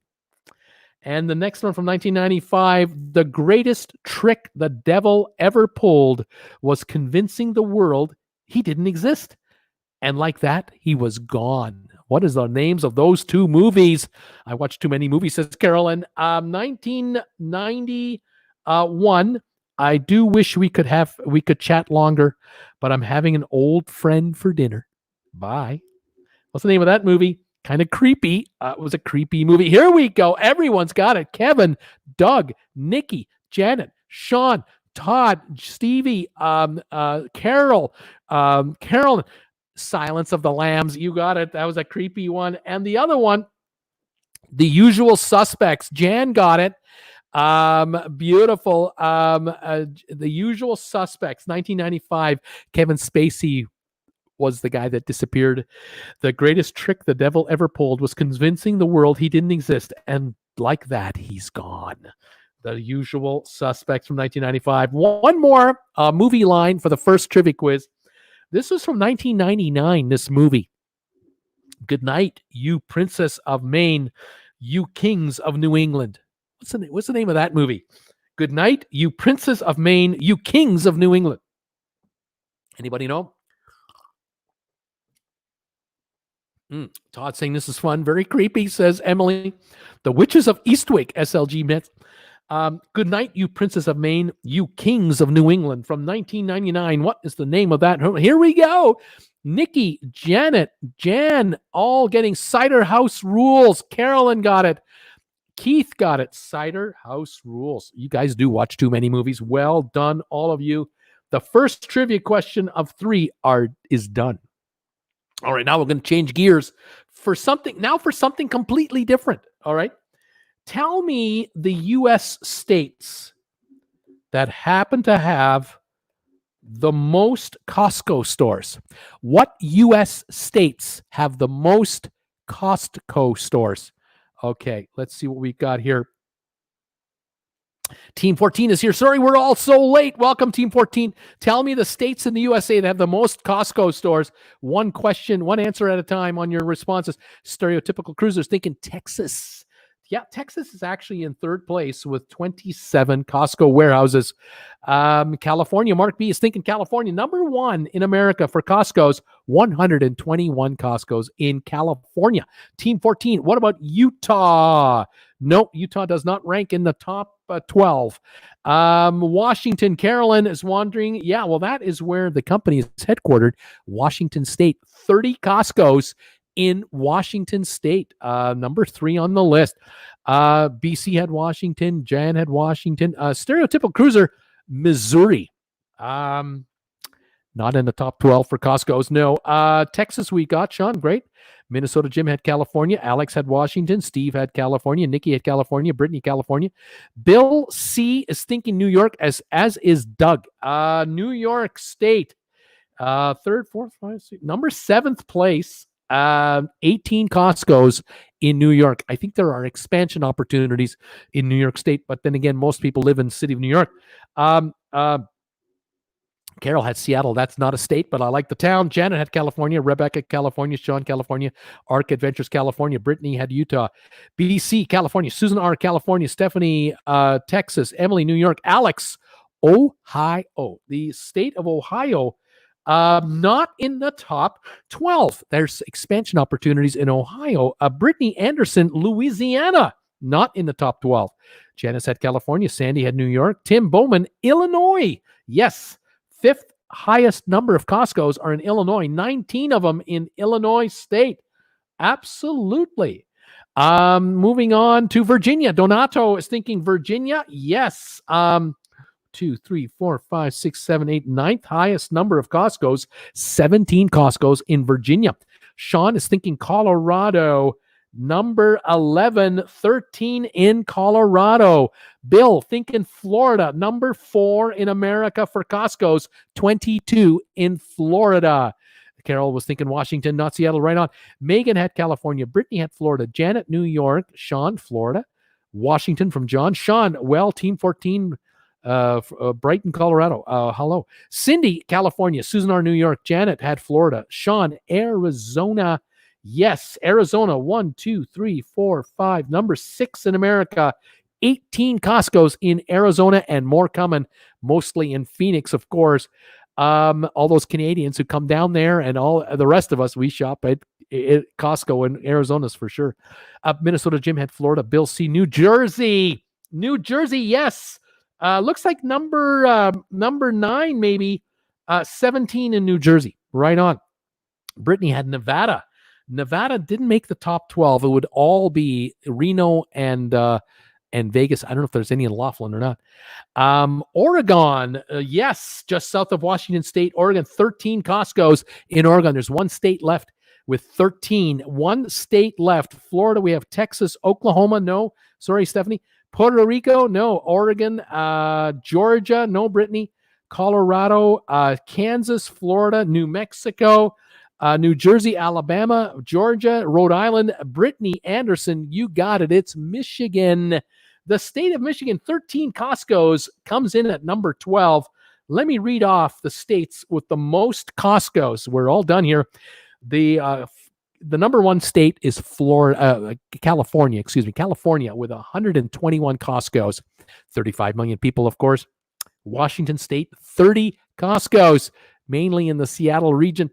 And the next one from 1995, the greatest trick the devil ever pulled was convincing the world he didn't exist. And like that, he was gone. What is the names of those two movies? I watched too many movies, says Carolyn. 1991, I do wish we could chat longer, but I'm having an old friend for dinner. Bye. What's the name of that movie? Kind of creepy. It was a creepy movie. Here we go. Everyone's got it. Kevin, Doug, Nikki, Janet, Sean, Todd, Stevie, Carol, Carolyn. Silence of the Lambs. You got it. That was a creepy one. And the other one, The Usual Suspects. Jan got it. Beautiful. The Usual Suspects, 1995. Kevin Spacey was the guy that disappeared. The greatest trick the devil ever pulled was convincing the world he didn't exist. And like that, he's gone. The Usual Suspects from 1995. One more movie line for the first trivia quiz. This was from 1999, this movie. Good night, you princess of Maine, you kings of New England. What's the name of that movie? Good night, you princess of Maine, you kings of New England. Anybody know? Todd saying this is fun. Very creepy, says Emily. The Witches of Eastwick, SLG Mets. Good night, you princess of Maine, you kings of New England from 1999. What is the name of that? Here we go. Nikki, Janet, Jan, all getting Cider House Rules. Carolyn got it. Keith got it. Cider House Rules. You guys do watch too many movies. Well done, all of you. The first trivia question of 3 is done. All right, now we're going to change gears for something completely different. All right. Tell me the U.S. states that happen to have the most Costco stores. What U.S. states have the most Costco stores? Okay, let's see what we got here. Team 14 is here. Sorry, we're all so late. Welcome, Team 14. Tell me the states in the USA that have the most Costco stores. One question, one answer at a time on your responses. Stereotypical cruisers thinking Texas. Yeah, Texas is actually in third place with 27 Costco warehouses. California, Mark B is thinking California, number 1 in America for Costco's, 121 Costco's in California. Team 14, what about Utah? No, Utah does not rank in the top 12. Washington, Carolyn is wondering, yeah, well, that is where the company is headquartered, Washington State. 30 Costco's in Washington State, number 3 on the list. BC had Washington, Jan had Washington. Stereotypical cruiser, Missouri. Not Not in the top 12 for Costco's. No. Texas, we got Sean. Great. Minnesota, Jim had California. Alex had Washington. Steve had California. Nikki had California. Brittany, California. Bill C is thinking New York, as is Doug. New York State. Third, fourth, fifth, sixth, number 7th place. 18 Costco's in New York. I think there are expansion opportunities in New York State, but then again, most people live in the city of New York. Carol had Seattle. That's not a state, but I like the town. Janet had California. Rebecca, California. Sean, California. Arc Adventures, California. Brittany had Utah. BC, California. Susan R, California. Stephanie, Texas. Emily, New York. Alex, Ohio. The state of Ohio, not in the top 12. There's expansion opportunities in Ohio. Brittany Anderson, Louisiana, not in the top 12. Janice had California. Sandy had New York. Tim Bowman, Illinois. Yes. 5th highest number of Costco's are in Illinois. 19 of them in Illinois State. Absolutely. Moving on to Virginia. Donato is thinking Virginia. Yes. 2, 3, 4, 5, 6, 7, 8, 9th highest number of Costco's. 17 Costco's in Virginia. Sean is thinking Colorado. Number 11, 13 in Colorado. Bill thinking Florida. Number 4 in America for Costco's. 22 in Florida. Carol was thinking Washington, not Seattle. Right on. Megan had California. Brittany had Florida. Janet, New York. Sean, Florida. Washington from John. Sean, well, Team 14, Brighton, Colorado. Hello. Cindy, California. Susan R, New York. Janet had Florida. Sean, Arizona. Yes, Arizona, 1, 2, 3, 4, 5. Number 6 in America. 18 Costco's in Arizona and more coming, mostly in Phoenix, of course. All those Canadians who come down there and all the rest of us, we shop at Costco in Arizona's for sure. Minnesota, Jim had Florida. Bill C, New Jersey. New Jersey, yes. Looks like number 9 maybe. 17 in New Jersey. Right on. Brittany had Nevada. Nevada didn't make the top 12. It would all be Reno and Vegas. I don't know if there's any in Laughlin or not. Oregon, yes, just south of Washington State. Oregon, 13 Costco's in Oregon. There's one state left with 13. One state left. Florida, we have Texas. Oklahoma, no. Sorry, Stephanie. Puerto Rico, no. Oregon, Georgia, no. Brittany. Colorado, Kansas, Florida, New Mexico, New Jersey, Alabama, Georgia, Rhode Island. Brittany Anderson, you got it. It's Michigan. The state of Michigan, 13 Costco's, comes in at number 12. Let me read off the states with the most Costco's. We're all done here. The number 1 state is California, California with 121 Costco's. 35 million people, of course. Washington State, 30 Costco's, mainly in the Seattle region.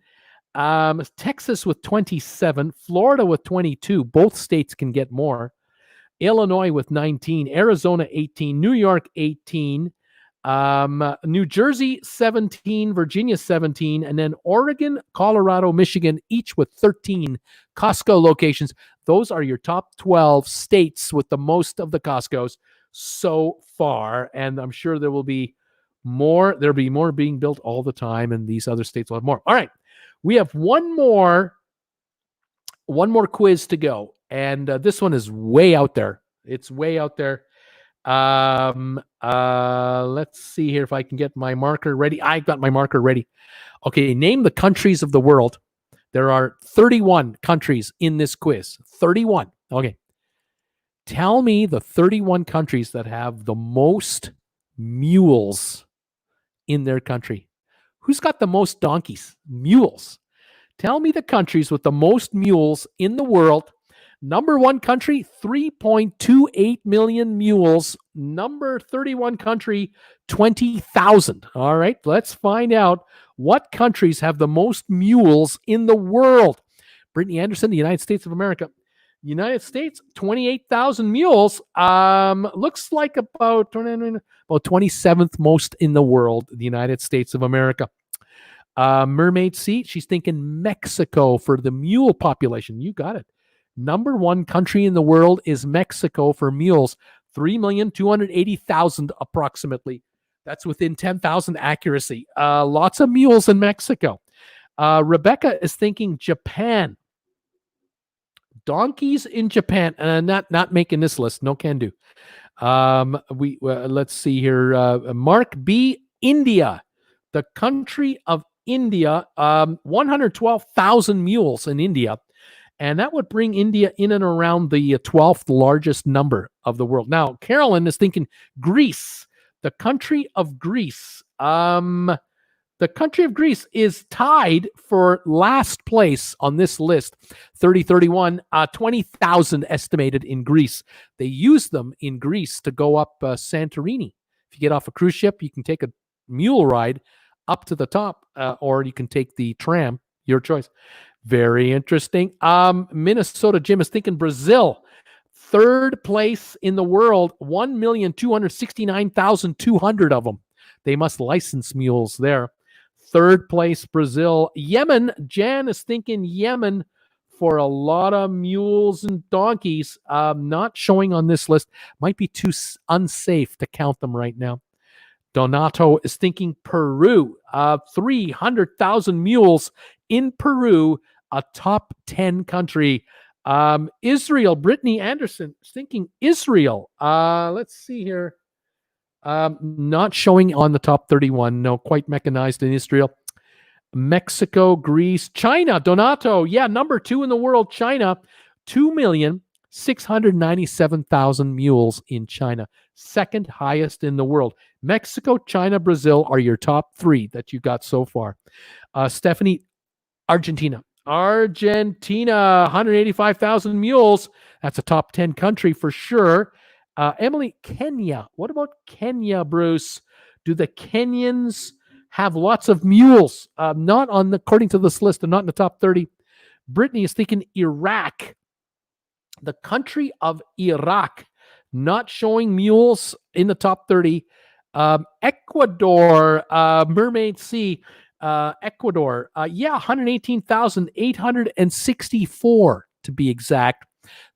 Texas with 27, Florida with 22. Both states can get more. Illinois with 19, Arizona 18, New York 18, New Jersey 17, Virginia 17, and then Oregon, Colorado, Michigan, each with 13 Costco locations. Those are your top 12 states with the most of the Costco's so far, and I'm sure there will be more. There'll be more being built all the time, and these other states will have more. All right. We have one more quiz to go, and this one is way out there. It's way out there. Let's see here if I can get my marker ready. I've got my marker ready. Okay, name the countries of the world. There are 31 countries in this quiz. 31. Okay. Tell me the 31 countries that have the most mules in their country. Who's got the most donkeys? Mules. Tell me the countries with the most mules in the world. Number 1 country, 3.28 million mules. Number 31 country, 20,000. All right, let's find out what countries have the most mules in the world. Brittany Anderson, the United States of America. United States, 28,000 mules. Looks like about 27th most in the world, the United States of America. Mermaid Sea, she's thinking Mexico for the mule population. You got it. Number 1 country in the world is Mexico for mules. 3,280,000 approximately. That's within 10,000 accuracy. Lots of mules in Mexico. Rebecca is thinking Japan. Donkeys in Japan. Not making this list. No can do. Let's see here. Mark B. India. The country of India. 112,000 mules in India. And that would bring India in and around the 12th largest number of the world. Now, Carolyn is thinking Greece, the country of Greece. The country of Greece is tied for last place on this list, 3031, 20,000 estimated in Greece. They use them in Greece to go up Santorini. If you get off a cruise ship, you can take a mule ride up to the top, or you can take the tram, your choice. Very interesting. Minnesota Jim is thinking Brazil. Third place in the world, 1,269,200 of them. They must license mules there. Third place, Brazil. Yemen, Jan is thinking Yemen for a lot of mules and donkeys. Not showing on this list. Might be too unsafe to count them right now. Donato is thinking Peru. 300,000 mules in Peru, a top 10 country. Israel, Brittany Anderson is thinking Israel. Let's see here. Not showing on the top 31. No, quite mechanized in Israel. Mexico, Greece, China, Donato. Yeah, number 2 in the world, China. 2,697,000 mules in China. Second highest in the world. Mexico, China, Brazil are your top 3 that you got so far. Stephanie, Argentina. 185,000 mules. That's a top 10 country for sure. Emily, Kenya. What about Kenya, Bruce? Do the Kenyans have lots of mules? Not on according to this list, and not in the top 30. Brittany is thinking Iraq. The country of Iraq, not showing mules in the top 30. Ecuador, Mermaid Sea, Ecuador. 118,864 to be exact.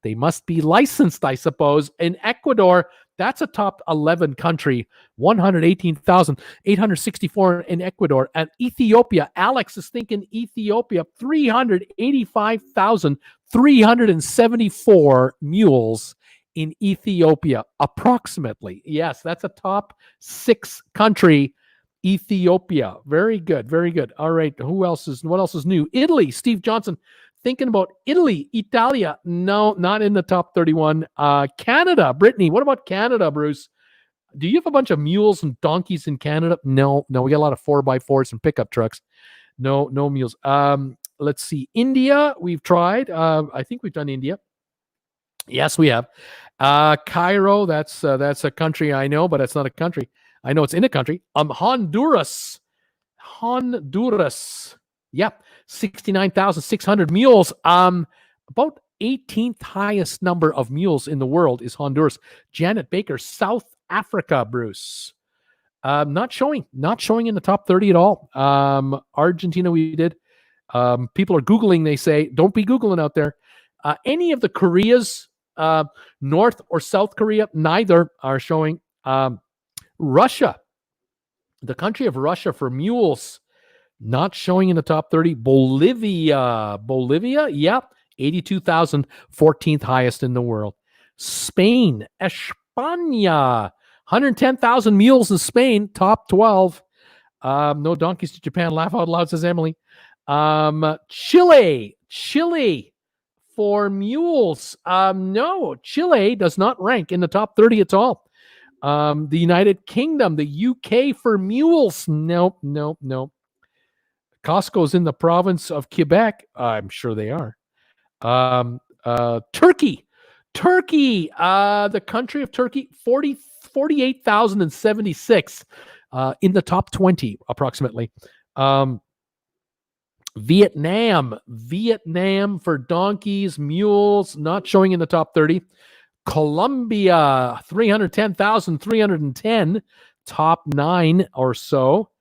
They must be licensed, I suppose. In Ecuador, that's a top 11 country. 118,864 in Ecuador. And Ethiopia, Alex is thinking Ethiopia, 385,374 mules in Ethiopia, approximately. Yes, that's a top 6 country, Ethiopia. Very good, very good. All right, what else is new? Italy, Steve Johnson, thinking about Italy, Italia. No, not in the top 31. Canada, Brittany, what about Canada, Bruce? Do you have a bunch of mules and donkeys in Canada? No, we got a lot of 4x4s and pickup trucks. No mules. Let's see. India, we've tried. I think we've done India. Yes, we have. Cairo, that's a country I know, but it's not a country. I know it's in a country. Honduras. Yep, 69,600 mules. About 18th highest number of mules in the world is Honduras. Janet Baker, South Africa, Bruce. Not showing in the top 30 at all. Argentina, we did. People are Googling, they say. Don't be Googling out there. Any of the Koreas, North or South Korea, neither are showing. Russia, the country of Russia for mules, not showing in the top 30. Bolivia, yep, 82,000, 14th highest in the world. Spain, España, 110,000 mules in Spain, top 12. No donkeys to Japan, laugh out loud, says Emily. Chile for mules. No, Chile does not rank in the top 30 at all. The United Kingdom, the UK for mules. Nope. Costco's in the province of Quebec. I'm sure they are. Turkey, the country of Turkey, 48,076 in the top 20 approximately. Vietnam for donkeys, mules, not showing in the top 30. Colombia, 310,310, top 9 or so.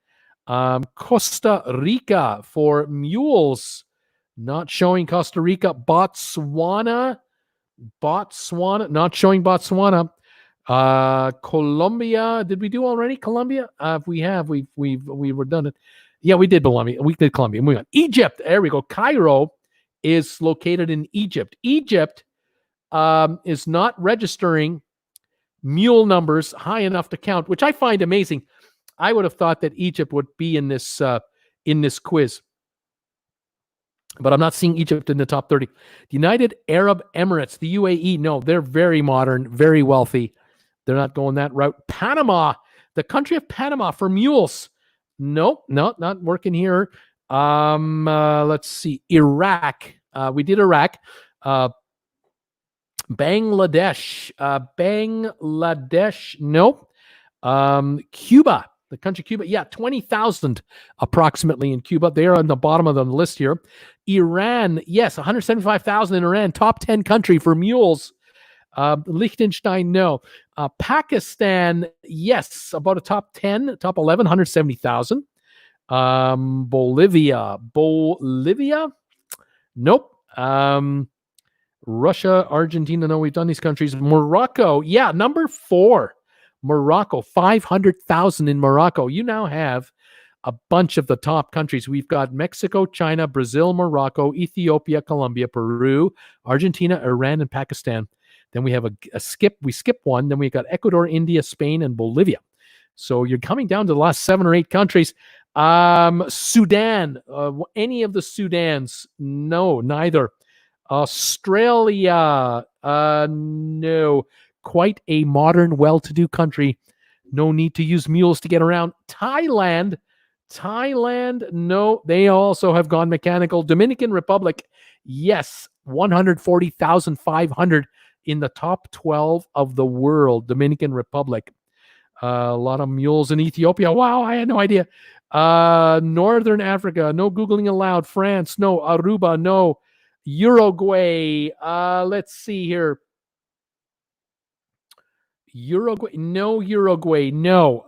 Costa Rica for mules, not showing Costa Rica. Botswana, not showing Botswana. Colombia. Did we do already? Colombia? If we have, we've done it. Yeah, we did Colombia. We did Colombia. Moving on. Egypt. There we go. Cairo is located in Egypt. Egypt is not registering mule numbers high enough to count, which I find amazing. I would have thought that Egypt would be in this quiz, but I'm not seeing Egypt in the top 30. The United Arab Emirates, the UAE, no, they're very modern, very wealthy. They're not going that route. Panama, the country of Panama for mules. Nope, no, not working here. Let's see. Iraq. We did Iraq. Bangladesh. Nope. Cuba. The country Cuba, yeah, 20,000 approximately in Cuba. They are on the bottom of the list here. Iran, yes, 175,000 in Iran, top 10 country for mules. Liechtenstein, no. Pakistan, yes, about a top 10, top 11, 170,000. Bolivia, nope. Russia, Argentina, no, we've done these countries. Morocco, yeah, number 4. Morocco, 500,000 in Morocco. You now have a bunch of the top countries. We've got Mexico, China, Brazil, Morocco, Ethiopia, Colombia, Peru, Argentina, Iran, and Pakistan. Then we have a skip. We skip one. Then we've got Ecuador, India, Spain, and Bolivia. So you're coming down to the last 7 or 8 countries. Sudan, any of the Sudans? No, neither. Australia, no. Quite a modern, well-to-do country. No need to use mules to get around. Thailand, no. They also have gone mechanical. Dominican Republic, yes. 140,500 in the top 12 of the world. Dominican Republic. A lot of mules in Ethiopia. Wow, I had no idea. Northern Africa, no Googling allowed. France, no. Aruba, no. Uruguay, let's see here. Uruguay, no.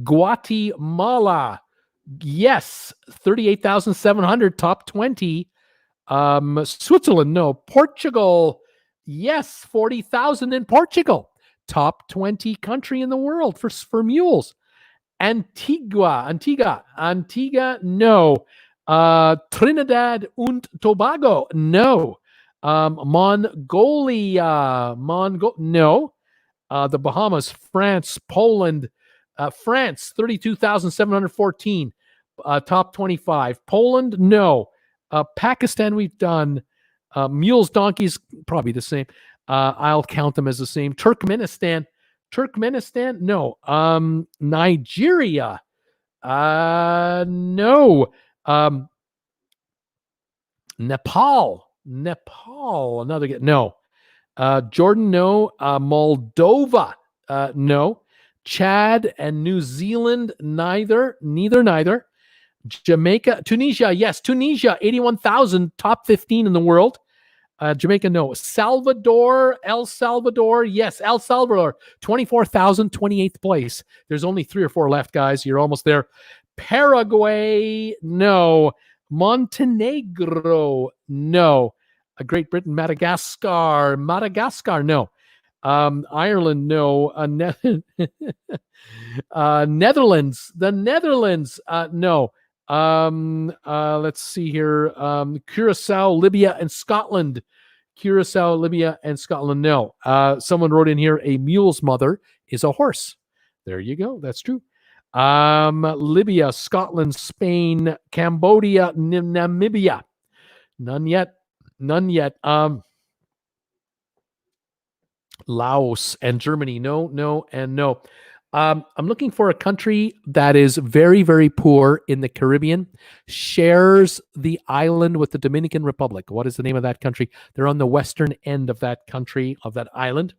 Guatemala, yes, 38,700, top 20. Switzerland, no. Portugal, yes, 40,000 in Portugal, top 20 country in the world for mules. Antigua, no. Trinidad and Tobago, no. Mongolia, no. The Bahamas, France, Poland, France, 32,714, top 25. Poland, no. Pakistan, we've done. Mules, donkeys, probably the same. I'll count them as the same. Turkmenistan, no. Nigeria, no. Nepal, another no. Jordan, no. Moldova, no. Chad and New Zealand, neither. Jamaica, Tunisia, yes. Tunisia, 81,000, top 15 in the world. Jamaica, no. El Salvador, yes. El Salvador, 24,000, 28th place. There's only 3 or 4 left, guys. You're almost there. Paraguay, no. Montenegro, no. Great Britain, Madagascar, no. Ireland, no. Netherlands, no. Let's see here. Curacao, Libya, and Scotland. No. Someone wrote in here, a mule's mother is a horse. There you go. That's true. Libya, Scotland, Spain, Cambodia, Namibia. None yet. Laos and Germany. No, and no. I'm looking for a country that is very, very poor in the Caribbean, shares the island with the Dominican Republic. What is the name of that country? They're on the western end of that country, of that island.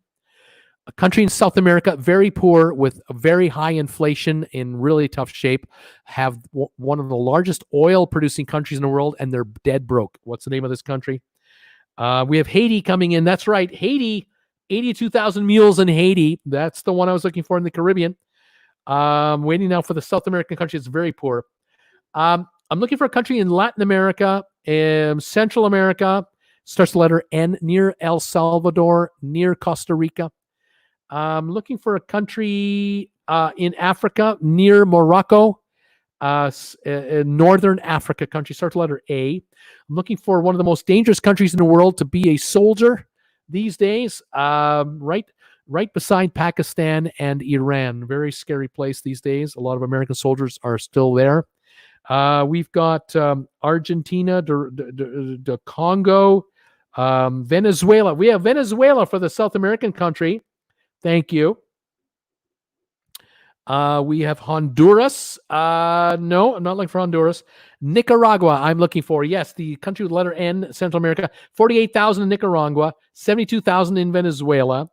A country in South America, very poor, with a very high inflation, in really tough shape, have one of the largest oil-producing countries in the world, and they're dead broke. What's the name of this country? We have Haiti coming in. That's right, Haiti. 82,000 mules in Haiti. That's the one I was looking for in the Caribbean. Waiting now for the South American country. It's very poor. I'm looking for a country in Latin America, Central America. Starts the letter N, near El Salvador, near Costa Rica. I'm looking for a country in Africa near Morocco. Northern Africa country, starts with letter A. I'm looking for one of the most dangerous countries in the world to be a soldier these days. Right beside Pakistan and Iran. Very scary place these days. A lot of American soldiers are still there. We've got Argentina, the Congo, Venezuela. We have Venezuela for the South American country. Thank you. We have Honduras. No, I'm not looking for Honduras. Nicaragua, I'm looking for. Yes, the country with letter N, Central America. 48,000 in Nicaragua, 72,000 in Venezuela.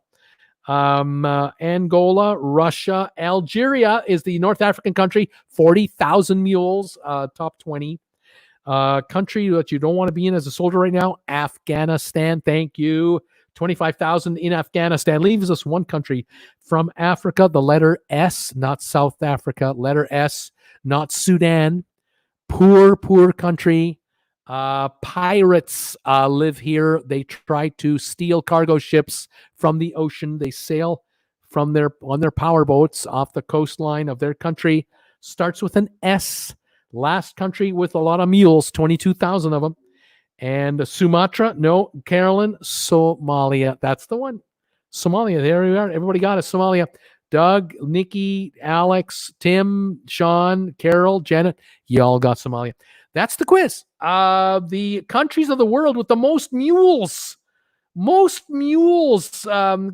Angola, Russia, Algeria is the North African country. 40,000 mules, top 20. Country that you don't want to be in as a soldier right now, Afghanistan. Thank you. 25,000 in Afghanistan. Leaves us one country from Africa, the letter S, not South Africa. Letter S, not Sudan. Poor country. Pirates live here. They try to steal cargo ships from the ocean. They sail on their power boats off the coastline of their country. Starts with an S. Last country with a lot of mules, 22,000 of them. And Sumatra, no. Carolyn, Somalia. That's the one. Somalia, there we are. Everybody got it. Somalia. Doug, Nikki, Alex, Tim, Sean, Carol, Janet, you all got Somalia. That's the quiz. The countries of the world with the most mules.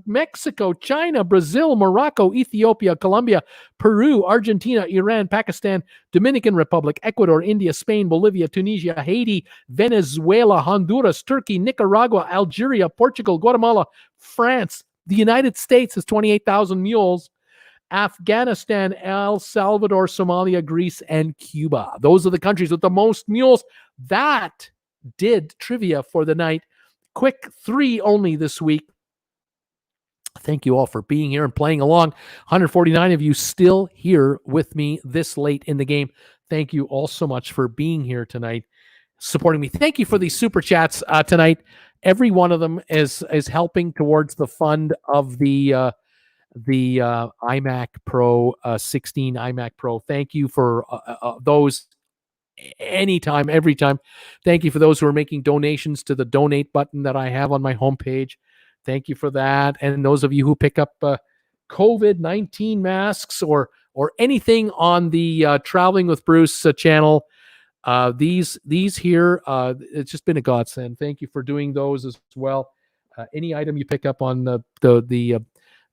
Mexico, China, Brazil, Morocco, Ethiopia, Colombia, Peru, Argentina, Iran, Pakistan, Dominican Republic, Ecuador, India, Spain, Bolivia, Tunisia, Haiti, Venezuela, Honduras, Turkey, Nicaragua, Algeria, Portugal, Guatemala, France. The United States has 28,000 mules. Afghanistan, El Salvador, Somalia, Greece, and Cuba. Those are the countries with the most mules. That did trivia for the night. Quick 3 only this week. Thank you all for being here and playing along. 149 of you still here with me this late in the game. Thank you all so much for being here tonight, supporting me. Thank you for these super chats tonight. Every one of them is helping towards the fund of the iMac Pro 16 iMac Pro. Thank you for those. Anytime, every time. Thank you for those who are making donations to the donate button that I have on my homepage. Thank you for that. And those of you who pick up COVID-19 masks or anything on the Traveling with Bruce channel, these here, it's just been a godsend. Thank you for doing those as well. Any item you pick up on the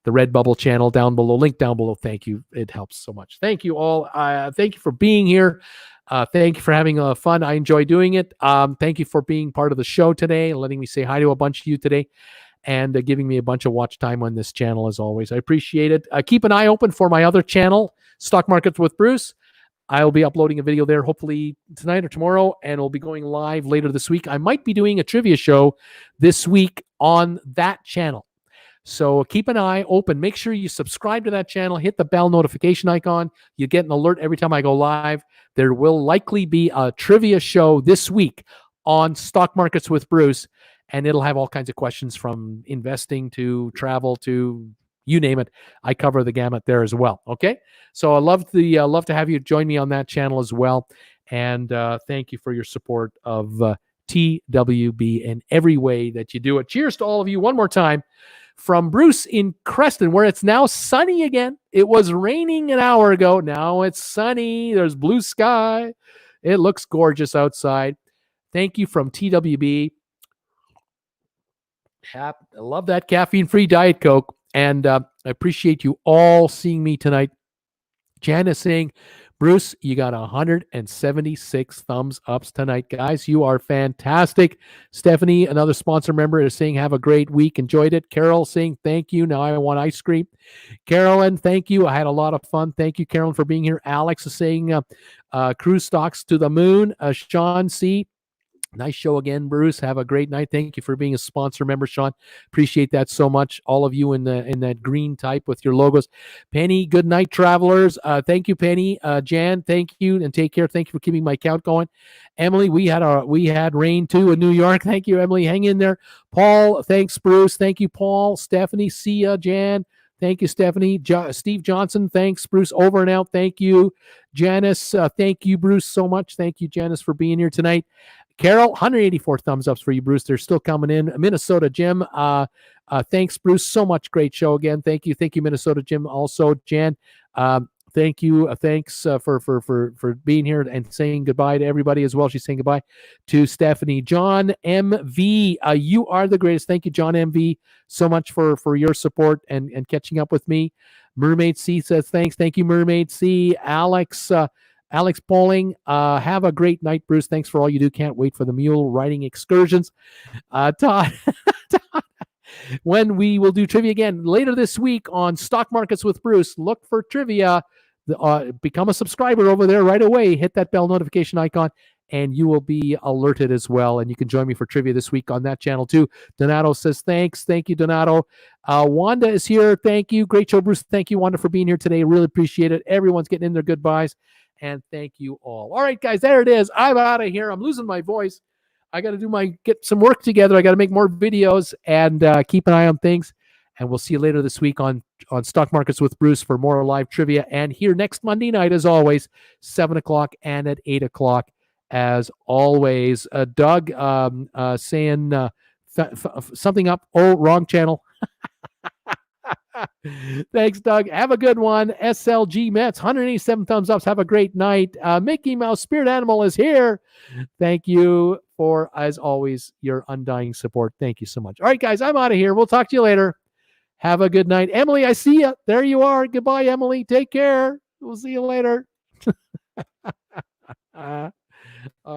RedBubble channel down below, link down below. Thank you. It helps so much. Thank you all. Thank you for being here. Thank you for having fun. I enjoy doing it. Thank you for being part of the show today, letting me say hi to a bunch of you today, and giving me a bunch of watch time on this channel as always. I appreciate it. Keep an eye open for my other channel, Stock Markets with Bruce. I'll be uploading a video there hopefully tonight or tomorrow, and we'll be going live later this week. I might be doing a trivia show this week on that channel. So keep an eye open. Make sure you subscribe to that channel. Hit the bell notification icon. You get an alert every time I go live. There will likely be a trivia show this week on Stock Markets with Bruce, and it'll have all kinds of questions from investing to travel to you name it. I cover the gamut there as well. Okay, so I love to have you join me on that channel as well. And thank you for your support of TWB in every way that you do it. Cheers to all of you one more time. From Bruce in Creston, where it's now sunny again. It was raining an hour ago. Now it's sunny. There's blue sky. It looks gorgeous outside. Thank you from TWB. I love that caffeine-free Diet Coke. And I appreciate you all seeing me tonight. Jan is saying, Bruce, you got 176 thumbs ups tonight. Guys, you are fantastic. Stephanie, another sponsor member, is saying, have a great week. Enjoyed it. Carol saying, thank you. Now I want ice cream. Carolyn, thank you. I had a lot of fun. Thank you, Carolyn, for being here. Alex is saying, cruise stocks to the moon. Sean C., nice show again, Bruce. Have a great night. Thank you for being a sponsor member, Sean. Appreciate that so much. All of you in that green type with your logos. Penny, good night, travelers. Thank you, Penny. Jan, thank you, and take care. Thank you for keeping my count going. Emily, we had rain too in New York. Thank you, Emily. Hang in there. Paul, thanks, Bruce. Thank you, Paul. Stephanie, see ya. Jan, Thank you, Stephanie. Steve Johnson, thanks. Bruce, over and out. Thank you. Janice, thank you, Bruce, so much. Thank you, Janice, for being here tonight. Carol, 184 thumbs ups for you, Bruce. They're still coming in. Minnesota Jim, thanks, Bruce. So much. Great show again. Thank you. Thank you, Minnesota Jim. Also, Jan, thank you. Thanks for being here and saying goodbye to everybody as well. She's saying goodbye to Stephanie. John MV, you are the greatest. Thank you, John MV, so much for your support and catching up with me. Mermaid C says thanks. Thank you, Mermaid C. Alex Pauling, have a great night, Bruce. Thanks for all you do. Can't wait for the mule riding excursions. Todd, when we will do trivia again later this week on Stock Markets with Bruce, look for trivia. Become a subscriber over there right away. Hit that bell notification icon, and you will be alerted as well. And you can join me for trivia this week on that channel too. Donato says thanks. Thank you, Donato. Wanda is here. Thank you. Great show, Bruce. Thank you, Wanda, for being here today. Really appreciate it. Everyone's getting in their goodbyes. And thank you all. All right, guys, there it is. I'm out of here. I'm losing my voice. I got to get some work together. I got to make more videos and keep an eye on things. And we'll see you later this week on Stock Markets with Bruce for more live trivia. And here next Monday night, as always, 7 o'clock and at 8 o'clock, as always. Doug saying something up. Oh, wrong channel. Thanks, Doug. Have a good one. SLG Mets, 187 thumbs ups. Have a great night. Mickey Mouse Spirit Animal is here. Thank you for, as always, your undying support. Thank you so much. All right, guys, I'm out of here. We'll talk to you later. Have a good night. Emily, I see you. There you are. Goodbye, Emily. Take care. We'll see you later.